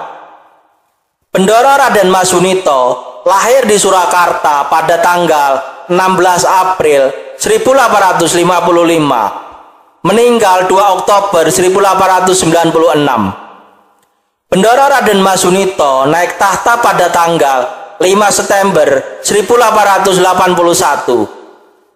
Bendoro Raden Masunito lahir di Surakarta pada tanggal 16 April 1855, meninggal 2 Oktober 1896. Bendoro Raden Masunito naik tahta pada tanggal 5 September 1881.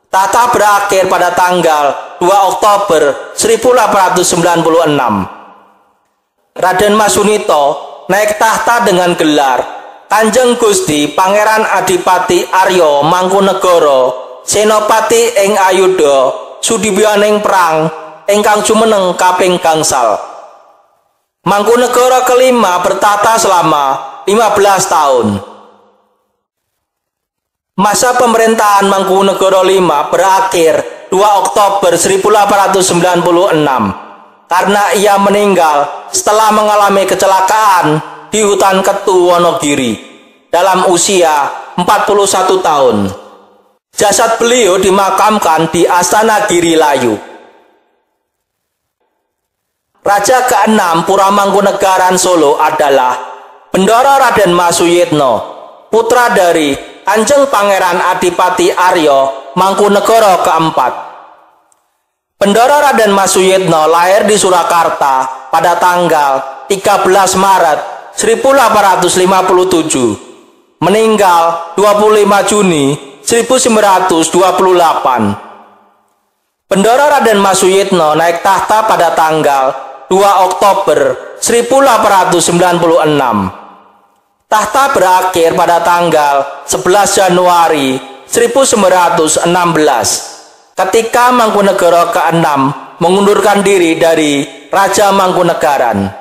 Tahta berakhir pada tanggal 2 Oktober 1896. Raden Masunito naik tahta dengan gelar Kanjeng Gusti Pangeran Adipati Aryo Mangkunegara, Senopati ing Ayuda Sudibiyaning Perang ingkang jumeneng kaping gangsal. Mangkunegara kelima bertahta selama 15 tahun. Masa pemerintahan Mangkunegara V berakhir 2 Oktober 1896 karena ia meninggal setelah mengalami kecelakaan di hutan Ketu Wonogiri dalam usia 41 tahun. Jasad beliau dimakamkan di Astana Girilayu. Raja keenam Pura Mangkunegaran Solo adalah Bendoro Raden Masuyitno, putra dari Kanjeng Pangeran Adipati Aryo Mangkunegara keempat. Bendoro Raden Masuyitno lahir di Surakarta pada tanggal 13 Maret 1857, meninggal 25 Juni 1928. Bendoro Raden Masuyitno naik tahta pada tanggal 2 Oktober 1896. Tahta berakhir pada tanggal 11 Januari 1916 ketika Mangkunegara ke-6 mengundurkan diri dari Raja Mangkunegaran.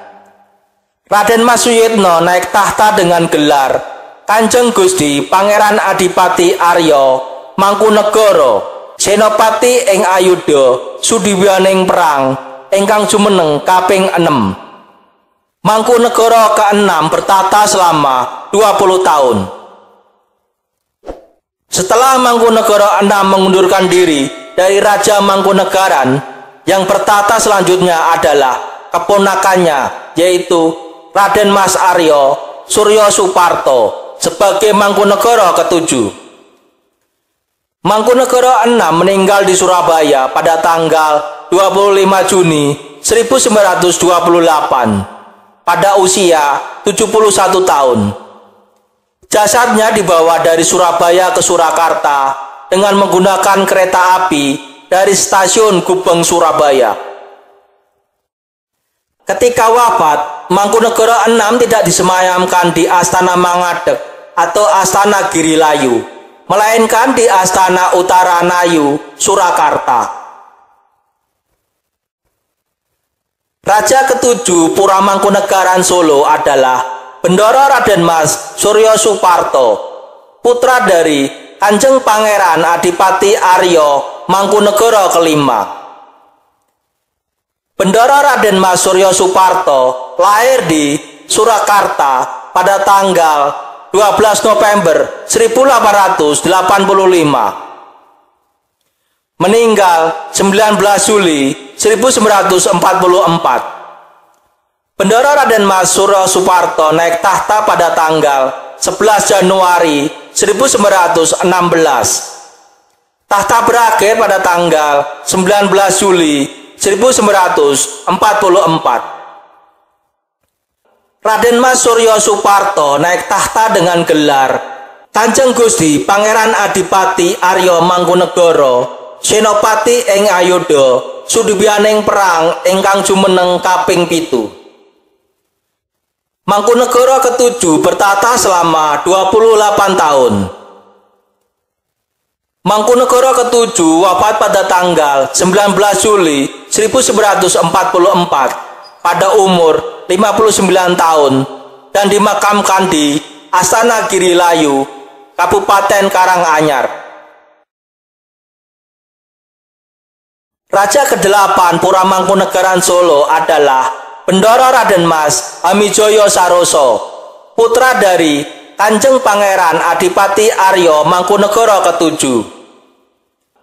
Raden Masuyitno naik tahta dengan gelar Kanjeng Gusti Pangeran Adipati Aryo Mangkunegara, Senopati ing Ayuda Sudibiyaning Perang ingkang jumeneng kaping 6. Mangkunegara ke-6 bertahta selama 20 tahun. Setelah Mangkunegara 6 mengundurkan diri dari Raja Mangkunegaran, yang bertahta selanjutnya adalah keponakannya, yaitu Raden Mas Aryo Suryo Suparto sebagai Mangkunegara ke-7. Mangkunegara 6 meninggal di Surabaya pada tanggal 25 Juni 1928 pada usia 71 tahun. Jasadnya dibawa dari Surabaya ke Surakarta dengan menggunakan kereta api dari stasiun Gubeng Surabaya. Ketika wafat, Mangkunegara 6 tidak disemayamkan di Astana Mangadeg atau Astana Girilayu, melainkan di Astana Utaranayu, Surakarta. Raja ke-7 Pura Mangkunegaran Solo adalah Bendoro Raden Mas Suryo Suparto, putra dari Kanjeng Pangeran Adipati Aryo Mangkunegara ke-5. Bendoro Raden Mas Suryo Suparto lahir di Surakarta pada tanggal 12 November 1885. Meninggal 19 Juli 1944. Bendoro Raden Mas Suryo Suparto naik tahta pada tanggal 11 Januari 1916. Tahta berakhir pada tanggal 19 Juli 1944. Raden Mas Suryo Suparto naik tahta dengan gelar Kanjeng Gusti Pangeran Adipati Aryo Mangkunegara Senopati ing Ayodya Sudibyaning perang ingkang jumeneng kaping 7. Mangkunegara ke-7 bertata selama 28 tahun. Mangkunegara ke-7 wafat pada tanggal 19 Juli 1944 pada umur 59 tahun dan dimakamkan di Astana Girilayu, Kabupaten Karanganyar. Raja ke-8 Pura Mangkunegaran Solo adalah Bendoro Raden Mas Hamijoyo Saroso, putra dari Kanjeng Pangeran Adipati Aryo Mangkunegara ke-7.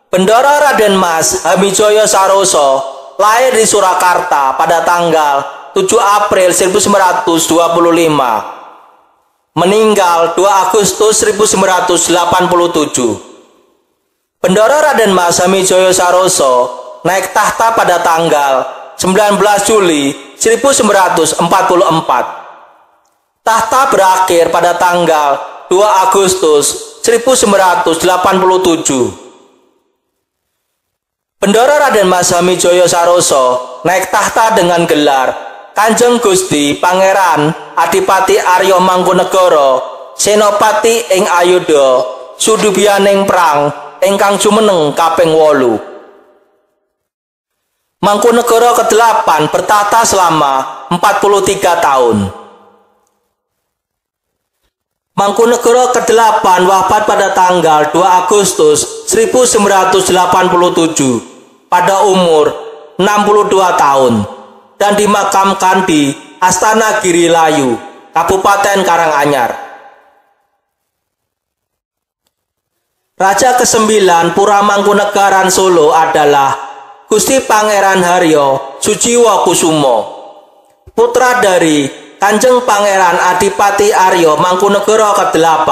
Bendoro Raden Mas Hamijoyo Saroso lahir di Surakarta pada tanggal 7 April 1925. Meninggal 2 Agustus 1987. Bendoro Raden Mas Hamijoyo Saroso naik tahta pada tanggal 19 Juli 1944. Tahta berakhir pada tanggal 2 Agustus 1987. Bendoro Raden Mas Hamijoyo Saroso naik tahta dengan gelar Kanjeng Gusti Pangeran Adipati Aryo Mangkunegara Senopati ing Ayodya Sudibyaning perang ingkang jumeneng kaping 8. Mangkunegara ke-8 bertata selama 43 tahun. Mangkunegara ke-8 wafat pada tanggal 2 Agustus 1987 pada umur 62 tahun dan dimakamkan di Astana Girilayu, Kabupaten Karanganyar. Raja ke-9 Pura Mangkunegaran Solo adalah Gusti Pangeran Haryo Sujiwo Kusumo, putra dari Kanjeng Pangeran Adipati Aryo Mangkunegara ke-8.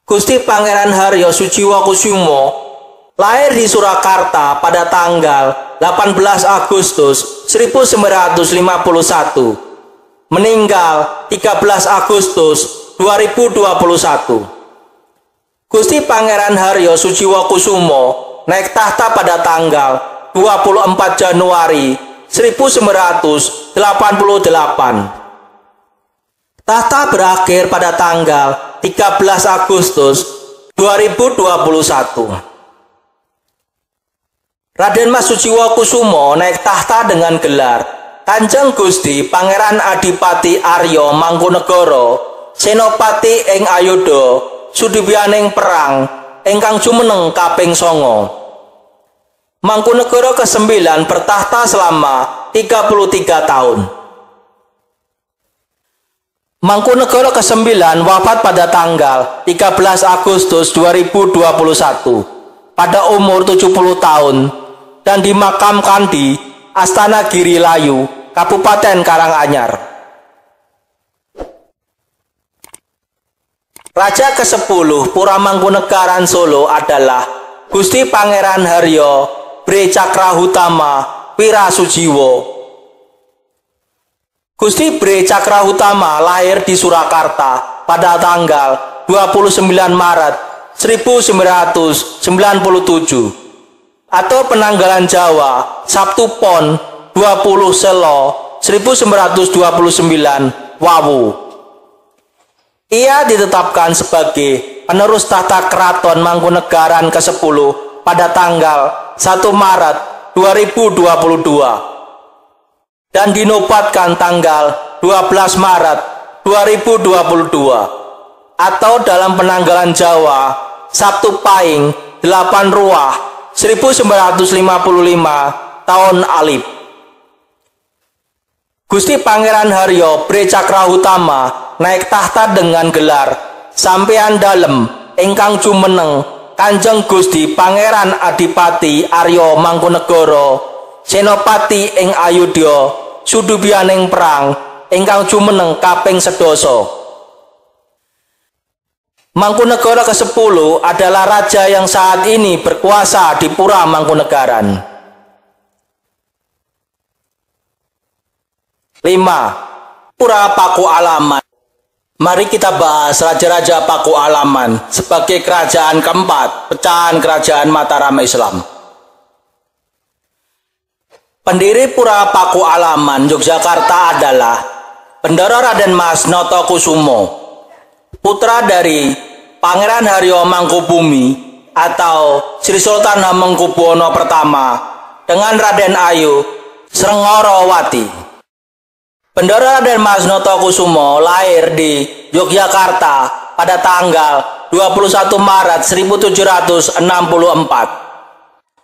Gusti Pangeran Haryo Sujiwo Kusumo lahir di Surakarta pada tanggal 18 Agustus 1951. Meninggal 13 Agustus 2021. Gusti Pangeran Haryo Sujiwo Kusumo naik tahta pada tanggal 24 Januari 1988. Tahta berakhir pada tanggal 13 Agustus 2021. Raden Mas Sujiwo Kusumo naik tahta dengan gelar Kanjeng Gusti Pangeran Adipati Aryo Mangkunegara Senopati ing Ayodya Sudibyaning perang ingkang jumeneng kaping 9. Mangkunegara ke-9 bertahta selama 33 tahun. Mangkunegara ke-9 wafat pada tanggal 13 Agustus 2021 pada umur 70 tahun dan dimakamkan di Astana Girilayu, Kabupaten Karanganyar. Raja ke-10 Pura Mangkunegaran Solo adalah Gusti Pangeran Haryo Bre Cakrahutama Wirasujiwo. Gusti Bre Cakrahutama lahir di Surakarta pada tanggal 29 Maret 1997 atau penanggalan Jawa Sabtu Pon 20 Selo 1929 Wawu. Ia ditetapkan sebagai penerus tahta Keraton Mangkunegaran ke-10 pada tanggal 1 Maret 2022 dan dinobatkan tanggal 12 Maret 2022 atau dalam penanggalan Jawa Sabtu Pahing 8 Ruah 1955 tahun Alif. Gusti Pangeran Haryo Bre Cakrahutama naik tahta dengan gelar Sampeyan Dalem ingkang jumeneng Kanjeng Gusti Pangeran Adipati Aryo Mangkunegara Senopati ing Ayodya Sudubyaning perang ingkang jumeneng kaping 11. Mangkunegara ke-10 adalah raja yang saat ini berkuasa di Pura Mangkunegaran. 5. Pura Pakualaman. Mari kita bahas Raja-Raja Pakualaman sebagai kerajaan keempat pecahan kerajaan Mataram Islam. Pendiri Pura Pakualaman Yogyakarta adalah Bendoro Raden Mas Notokusumo, putra dari Pangeran Haryo Mangkubumi atau Sri Sultan Hamengkubuwono I dengan Raden Ayu Srengorowati. Bendoro Raden Mas Notokusumo lahir di Yogyakarta pada tanggal 21 Maret 1764.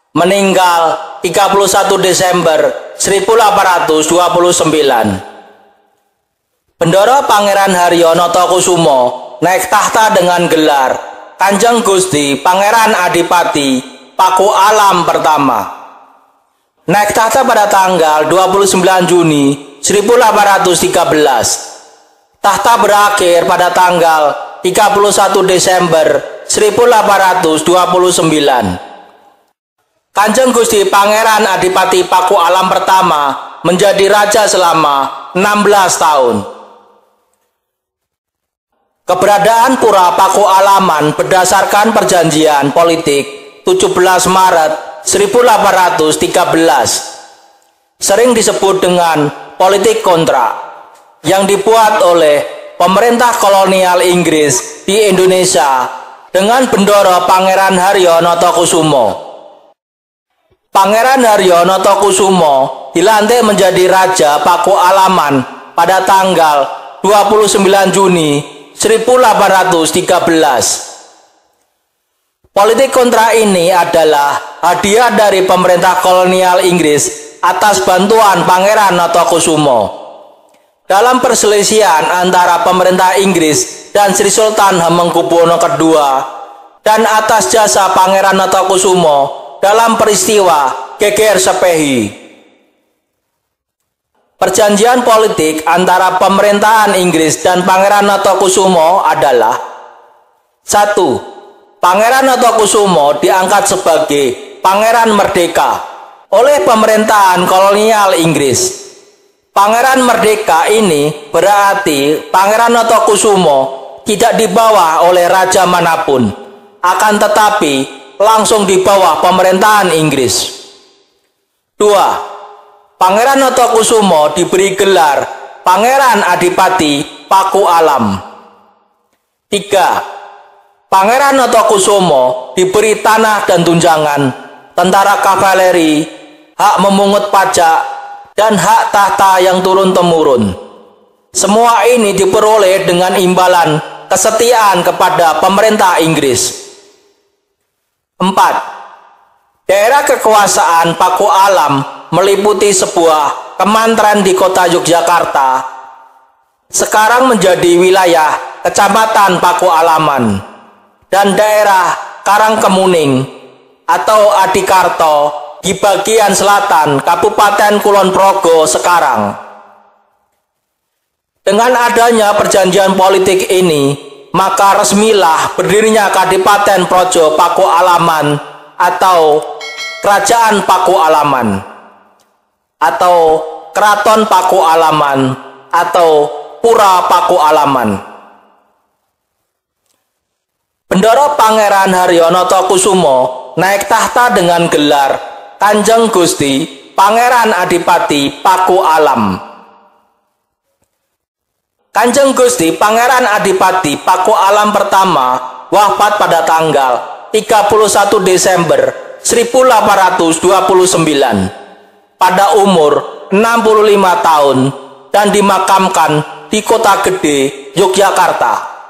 Meninggal 31 Desember 1829. Bendoro Pangeran Haryo Notokusumo naik tahta dengan gelar Kanjeng Gusti Pangeran Adipati Pakualam pertama. Naik tahta pada tanggal 29 Juni 1813. Tahta berakhir pada tanggal 31 Desember 1829. Kanjeng Gusti Pangeran Adipati Pakualam pertama menjadi raja selama 16 tahun. Keberadaan Pura Pakualaman berdasarkan perjanjian politik 17 Maret 1813 sering disebut dengan politik kontrak yang dibuat oleh pemerintah kolonial Inggris di Indonesia dengan Bendoro Pangeran Haryo Notokusumo. Pangeran Haryo Notokusumo dilantik menjadi Raja Pakualaman pada tanggal 29 Juni 1813. Politik kontrak ini adalah hadiah dari pemerintah kolonial Inggris atas bantuan Pangeran Notokusumo dalam perselisihan antara pemerintah Inggris dan Sri Sultan Hamengkubuwono II dan atas jasa Pangeran Notokusumo dalam peristiwa Geger Sepehi. Perjanjian politik antara pemerintahan Inggris dan Pangeran Notokusumo adalah: 1. Pangeran Notokusumo diangkat sebagai Pangeran Merdeka oleh pemerintahan kolonial Inggris. Pangeran Merdeka ini berarti Pangeran Notokusumo tidak di bawah oleh raja manapun, akan tetapi langsung di bawah pemerintahan Inggris. 2. Pangeran Notokusumo diberi gelar Pangeran Adipati Pakualam. 3. Pangeran Notokusumo diberi tanah dan tunjangan, tentara kavaleri, hak memungut pajak, dan hak tahta yang turun-temurun. Semua ini diperoleh dengan imbalan kesetiaan kepada pemerintah Inggris. 4. Daerah kekuasaan Pakualam meliputi sebuah kemantren di kota Yogyakarta, sekarang menjadi wilayah Kecamatan Pakualaman, dan daerah Karangkemuning atau Adikarto di bagian selatan Kabupaten Kulon Progo sekarang. Dengan adanya perjanjian politik ini, maka resmilah berdirinya Kadipaten Praja Pakualaman atau Kerajaan Pakualaman atau Keraton Pakualaman atau Pura Pakualaman. Bendoro Pangeran Haryonotokusumo naik tahta dengan gelar Kanjeng Gusti Pangeran Adipati Pakualam. Kanjeng Gusti Pangeran Adipati Pakualam pertama wafat pada tanggal 31 Desember 1829 pada umur 65 tahun dan dimakamkan di Kota Gede, Yogyakarta.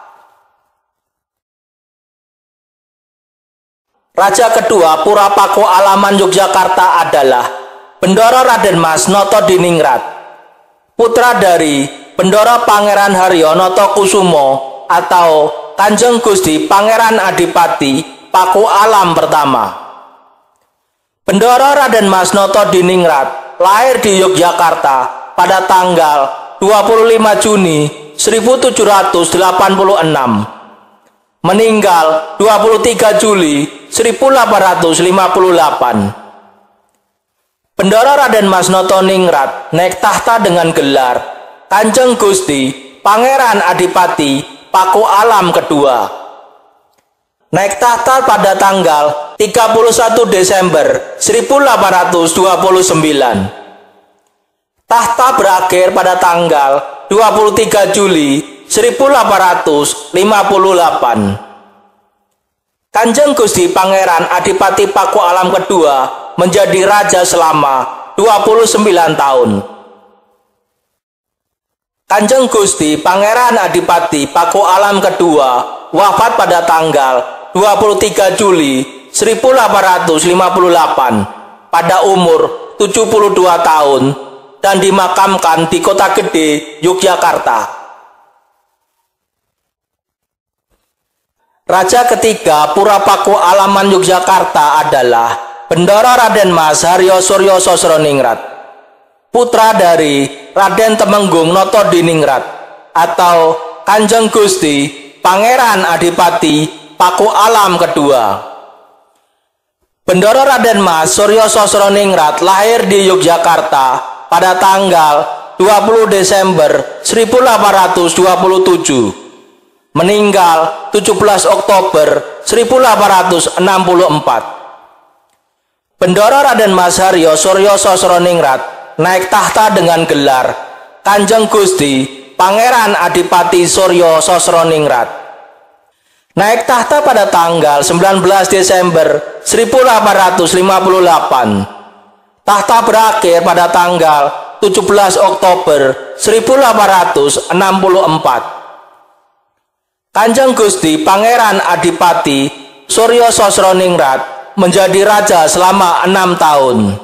Raja kedua Pura Pakualaman Yogyakarta adalah Bendoro Raden Mas Notodiningrat, putra dari Bendoro Pangeran Haryonotokusumo atau Kanjeng Gusti Pangeran Adipati Pakualam pertama. Bendoro Raden Mas Notodiningrat lahir di Yogyakarta pada tanggal 25 Juni 1786. Meninggal 23 Juli 1858. Bendoro Raden Mas Notodiningrat naik tahta dengan gelar Kanjeng Gusti Pangeran Adipati Pakualam kedua. Naik tahta pada tanggal 31 Desember 1829. Tahta berakhir pada tanggal 23 Juli 1858. Kanjeng Gusti Pangeran Adipati Pakualam kedua menjadi raja selama 29 tahun. Kanjeng Gusti Pangeran Adipati Pakualam kedua wafat pada tanggal 23 Juli 1858 pada umur 72 tahun dan dimakamkan di Kota Gede, Yogyakarta. Raja ketiga Pura Pakualaman Yogyakarta adalah Bendoro Raden Mas Haryo Suryo Sosroningrat, putra dari Raden Temenggung Notodiningrat atau Kanjeng Gusti Pangeran Adipati Pakualam kedua. Bendoro Raden Mas Suryo Sosroningrat lahir di Yogyakarta pada tanggal 20 Desember 1827. Meninggal 17 Oktober 1864. Bendoro Raden Mas Haryo Suryo Sosroningrat naik tahta dengan gelar Kanjeng Gusti Pangeran Adipati Suryo Sosroningrat. Naik tahta pada tanggal 19 Desember 1858. Tahta berakhir pada tanggal 17 Oktober 1864. Kanjeng Gusti Pangeran Adipati Suryo Sosroningrat menjadi raja selama 6 tahun.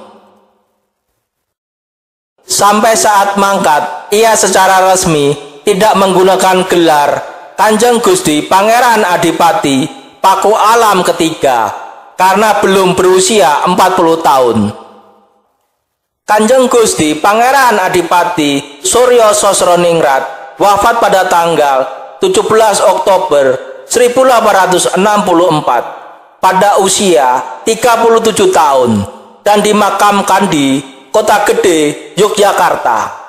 Sampai saat mangkat, ia secara resmi tidak menggunakan gelar Kanjeng Gusti Pangeran Adipati Pakualam ketiga karena belum berusia 40 tahun. Kanjeng Gusti Pangeran Adipati Suryo Sosroningrat wafat pada tanggal 17 Oktober 1864 pada usia 37 tahun dan dimakamkan di Kota Gede, Yogyakarta.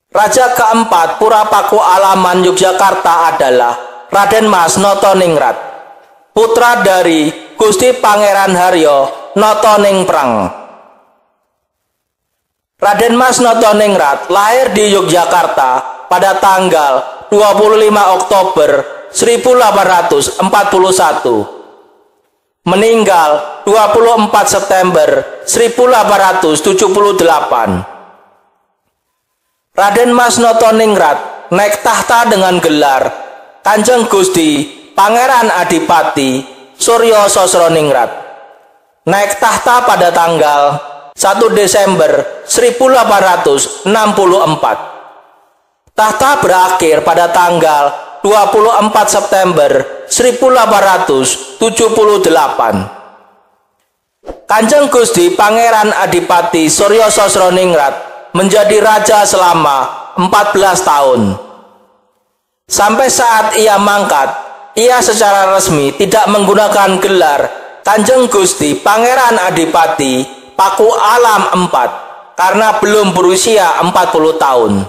Raja keempat Pura Pakualaman Yogyakarta adalah Raden Mas Notodiningrat, putra dari Gusti Pangeran Haryo Notoningprang. Raden Mas Notodiningrat lahir di Yogyakarta pada tanggal 25 Oktober 1841. Meninggal 24 September 1878. Raden Mas Notodiningrat naik tahta dengan gelar Kanjeng Gusti Pangeran Adipati Suryo Sosroningrat. Naik tahta pada tanggal 1 Desember 1864. Tahta berakhir pada tanggal 24 September 1878. Kanjeng Gusti Pangeran Adipati Suryo Sosroningrat menjadi raja selama 14 tahun. Sampai saat ia mangkat, ia secara resmi tidak menggunakan gelar Kanjeng Gusti Pangeran Adipati Paku Alam IV karena belum berusia 40 tahun.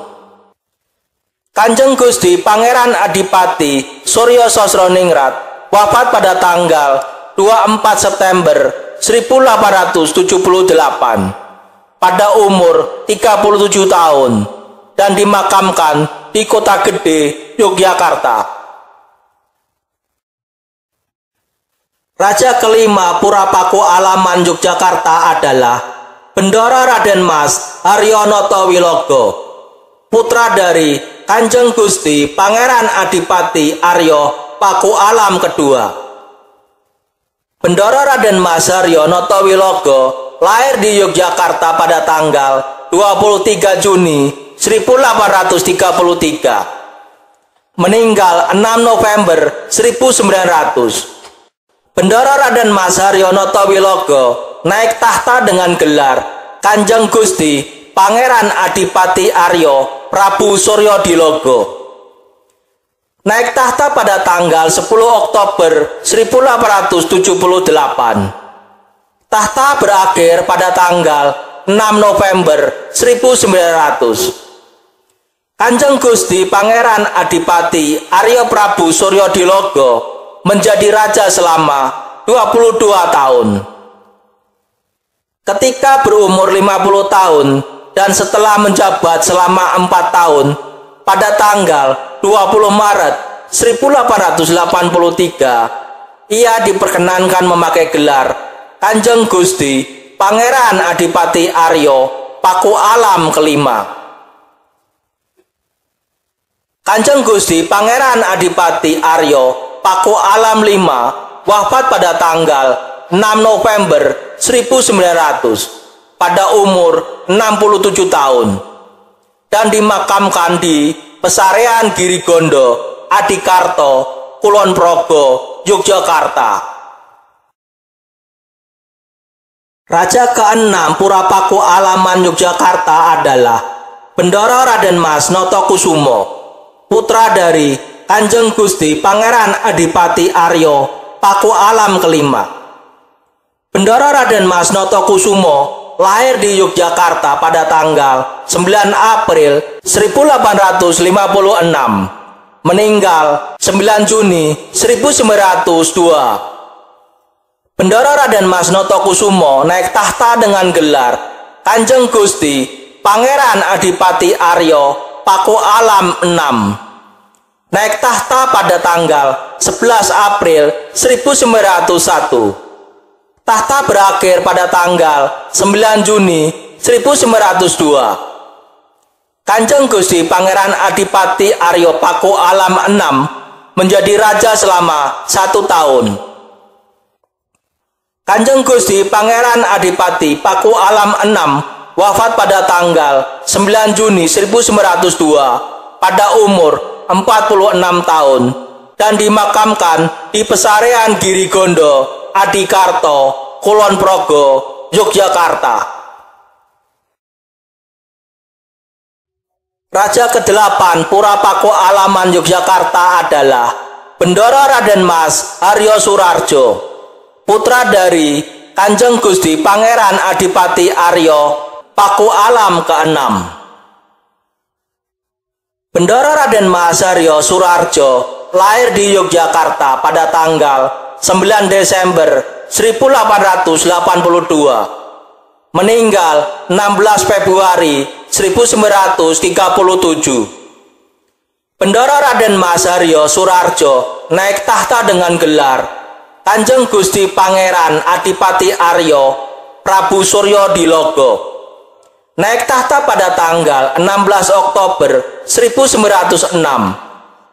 Kanjeng Gusti Pangeran Adipati Suryo Sosroningrat wafat pada tanggal 24 September 1878 pada umur 37 tahun dan dimakamkan di Kota Gede, Yogyakarta. Raja kelima Pura Paku Alaman Yogyakarta adalah Bendoro Raden Mas Haryonoto Wilogo, putra dari Kanjeng Gusti Pangeran Adipati Aryo Paku Alam kedua. Bendoro Raden Mas Haryonoto Wilogo lahir di Yogyakarta pada tanggal 23 Juni 1833, meninggal 6 November 1900. Bendoro Raden Mas Haryonoto Wilogo naik tahta dengan gelar Kanjeng Gusti Pangeran Adipati Aryo Prabu Suryo Dilogo. Naik tahta pada tanggal 10 Oktober 1878. Tahta berakhir pada tanggal 6 November 1900. Kanjeng Gusti Pangeran Adipati Aryo Prabu Suryo Dilogo menjadi raja selama 22 tahun. Ketika berumur 50 tahun dan setelah menjabat selama 4 tahun, pada tanggal 20 Maret 1883, ia diperkenankan memakai gelar Kanjeng Gusti Pangeran Adipati Aryo Paku Alam kelima. Kanjeng Gusti Pangeran Adipati Aryo Paku Alam V wafat pada tanggal 6 November 1900 pada umur 67 tahun dan dimakamkan di Pesarean Girigondo, Adikarto, Kulon Progo, Yogyakarta. Raja ke-6 Pura Paku Alaman Yogyakarta adalah Bendoro Raden Mas Notokusumo, putra dari Kanjeng Gusti Pangeran Adipati Aryo Paku Alam kelima. Bendoro Raden Mas Notokusumo lahir di Yogyakarta pada tanggal 9 April 1856, meninggal 9 Juni 1902. Bendoro Raden Mas Notokusumo naik tahta dengan gelar Kanjeng Gusti Pangeran Adipati Aryo Paku Alam 6. Naik tahta pada tanggal 11 April 1901. Tahta berakhir pada tanggal 9 Juni 1902. Kanjeng Gusti Pangeran Adipati Aryo Paku Alam 6 menjadi raja selama 1 tahun. Kanjeng Gusti Pangeran Adipati Paku Alam 6 wafat pada tanggal 9 Juni 1902 pada umur 46 tahun dan dimakamkan di Pesarean Girigondo, Adikarto, Kulon Progo, Yogyakarta. Raja ke-8 Pura Paku Alaman Yogyakarta adalah Bendoro Raden Mas Haryo Surarjo, putra dari Kanjeng Gusti Pangeran Adipati Aryo Paku Alam ke-6. Bendoro Raden Mas Haryo Surarjo lahir di Yogyakarta pada tanggal 9 Desember 1882, meninggal 16 Februari 1937. Bendoro Raden Mas Haryo Surarjo naik tahta dengan gelar Kanjeng Gusti Pangeran Adipati Aryo Prabu Suryo Dilogo. Naik tahta pada tanggal 16 Oktober 1906.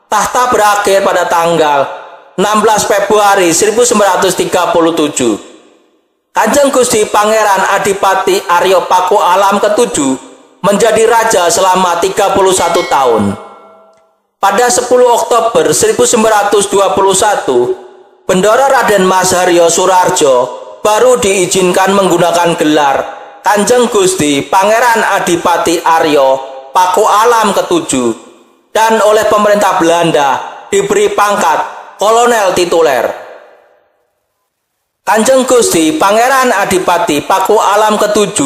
Tahta berakhir pada tanggal 16 Februari 1937. Kanjeng Gusti Pangeran Adipati Aryo Paku Alam ke-7 menjadi raja selama 31 tahun. Pada 10 Oktober 1921, Bendoro Raden Mas Haryo Surarjo baru diizinkan menggunakan gelar Kanjeng Gusti Pangeran Adipati Aryo Paku Alam ke-7 dan oleh pemerintah Belanda diberi pangkat kolonel tituler. Kanjeng Gusti Pangeran Adipati Paku Alam ke-7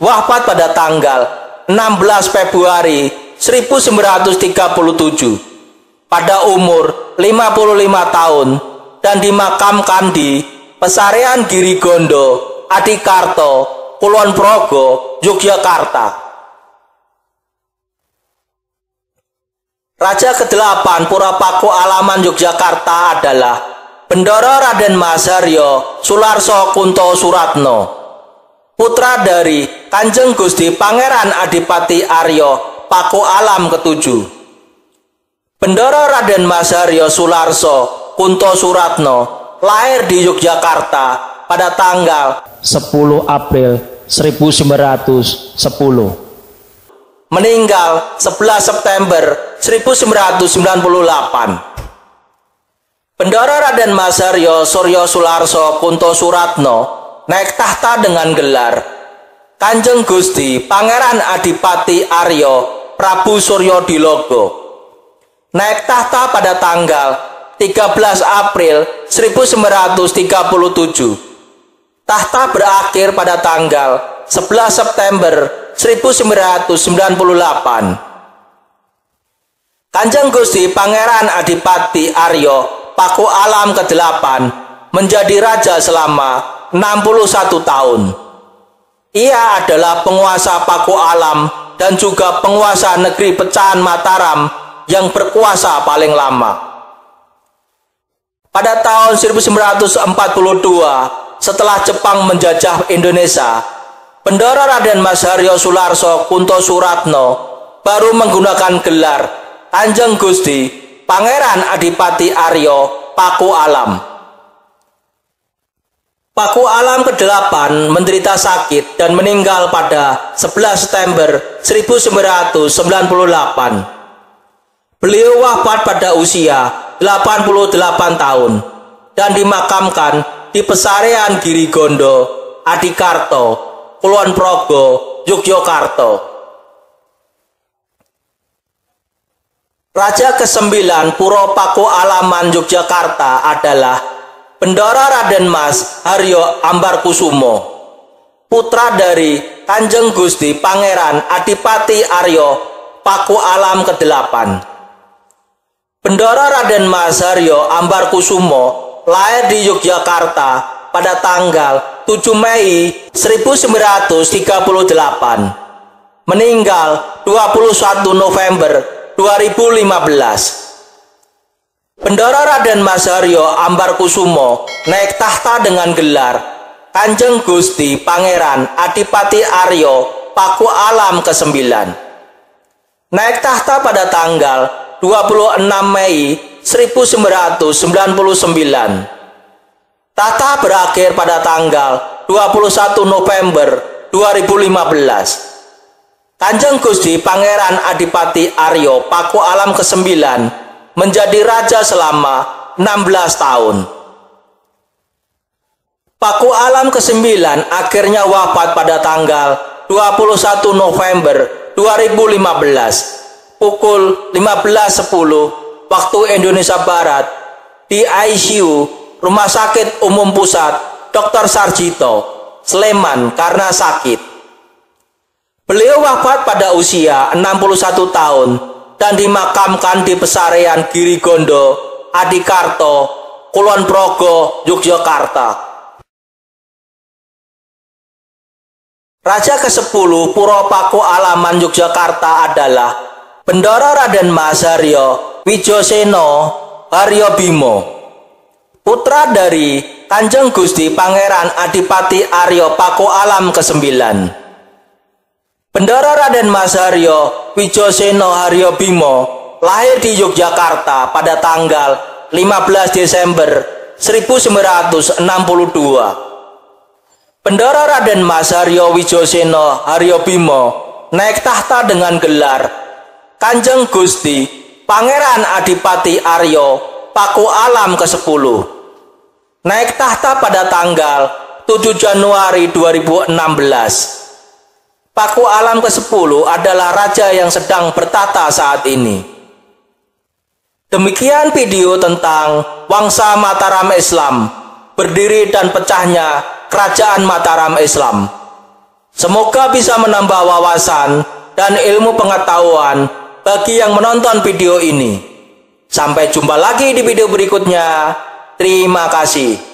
wafat pada tanggal 16 Februari 1937 pada umur 55 tahun dan dimakamkan di Pesarean Girigondo, Adikarto, Kulon Progo, Yogyakarta. Raja ke-8 Pura Paku Alaman Yogyakarta adalah Bendoro Raden Mas Haryo Sularso Kunto Suratno, putra dari Kanjeng Gusti Pangeran Adipati Aryo Paku Alam ke-7. Bendoro Raden Mas Haryo Sularso Kunto Suratno lahir di Yogyakarta pada tanggal 10 April 1910. Meninggal 11 September 1998. Bendoro Raden Mas Haryo Suryo Sularso Kunto Suratno naik tahta dengan gelar Kanjeng Gusti Pangeran Adipati Aryo Prabu Suryo Dilogo. Naik tahta pada tanggal 13 April 1937. Tahta berakhir pada tanggal 11 September 1998. Kanjeng Gusti Pangeran Adipati Aryo Paku Alam ke-8 menjadi raja selama 61 tahun. Ia adalah penguasa Paku Alam dan juga penguasa negeri pecahan Mataram yang berkuasa paling lama. Pada tahun 1942, setelah Jepang menjajah Indonesia, Bendoro Raden Mas Haryo Sularso Kunto Suratno baru menggunakan gelar Kanjeng Gusti Pangeran Adipati Aryo Paku Alam. Paku Alam ke-8 menderita sakit dan meninggal pada 11 September 1998. Beliau wafat pada usia 88 tahun dan dimakamkan di Pesarean Girigondo, Adikarto, Kulon Progo, Yogyakarta. Raja ke-9 Pura Paku Alaman Yogyakarta adalah Bendoro Raden Mas Haryo Ambarkusumo, putra dari Kanjeng Gusti Pangeran Adipati Aryo Paku Alam ke-8. Bendoro Raden Mas Haryo Ambarkusumo lahir di Yogyakarta pada tanggal 7 Mei 1938. Meninggal 21 November 2015. Bendoro Raden Mas Haryo Ambarkusumo naik tahta dengan gelar Kanjeng Gusti Pangeran Adipati Aryo Paku Alam ke-9. Naik tahta pada tanggal 26 Mei 1999. Tahta berakhir pada tanggal 21 November 2015. Kanjeng Gusti Pangeran Adipati Aryo Paku Alam ke-9 menjadi raja selama 16 tahun. Paku Alam ke-9 akhirnya wafat pada tanggal 21 November 2015 pukul 15.10 waktu Indonesia Barat di ICU Rumah Sakit Umum Pusat Dr. Sarjito, Sleman karena sakit. Beliau wafat pada usia 61 tahun dan dimakamkan di Pesarean Girigondo, Adikarto, Kulon Progo, Yogyakarta. Raja ke-10 Pura Paku Alaman Yogyakarta adalah Bendoro Raden Mas Haryo Wijoseno Haryo Bimo, putra dari Kanjeng Gusti Pangeran Adipati Aryo Paku Alam ke-9. Bendoro Raden Mas Haryo Wijoseno Haryo Bimo lahir di Yogyakarta pada tanggal 15 Desember 1962. Bendoro Raden Mas Haryo Wijoseno Haryo Bimo naik tahta dengan gelar Kanjeng Gusti Pangeran Adipati Aryo Paku Alam ke-10. Naik tahta pada tanggal 7 Januari 2016. Paku Alam ke-10 adalah raja yang sedang bertahta saat ini. Demikian video tentang Wangsa Mataram Islam, berdiri dan pecahnya Kerajaan Mataram Islam. Semoga bisa menambah wawasan dan ilmu pengetahuan bagi yang menonton video ini. Sampai jumpa lagi di video berikutnya. Terima kasih.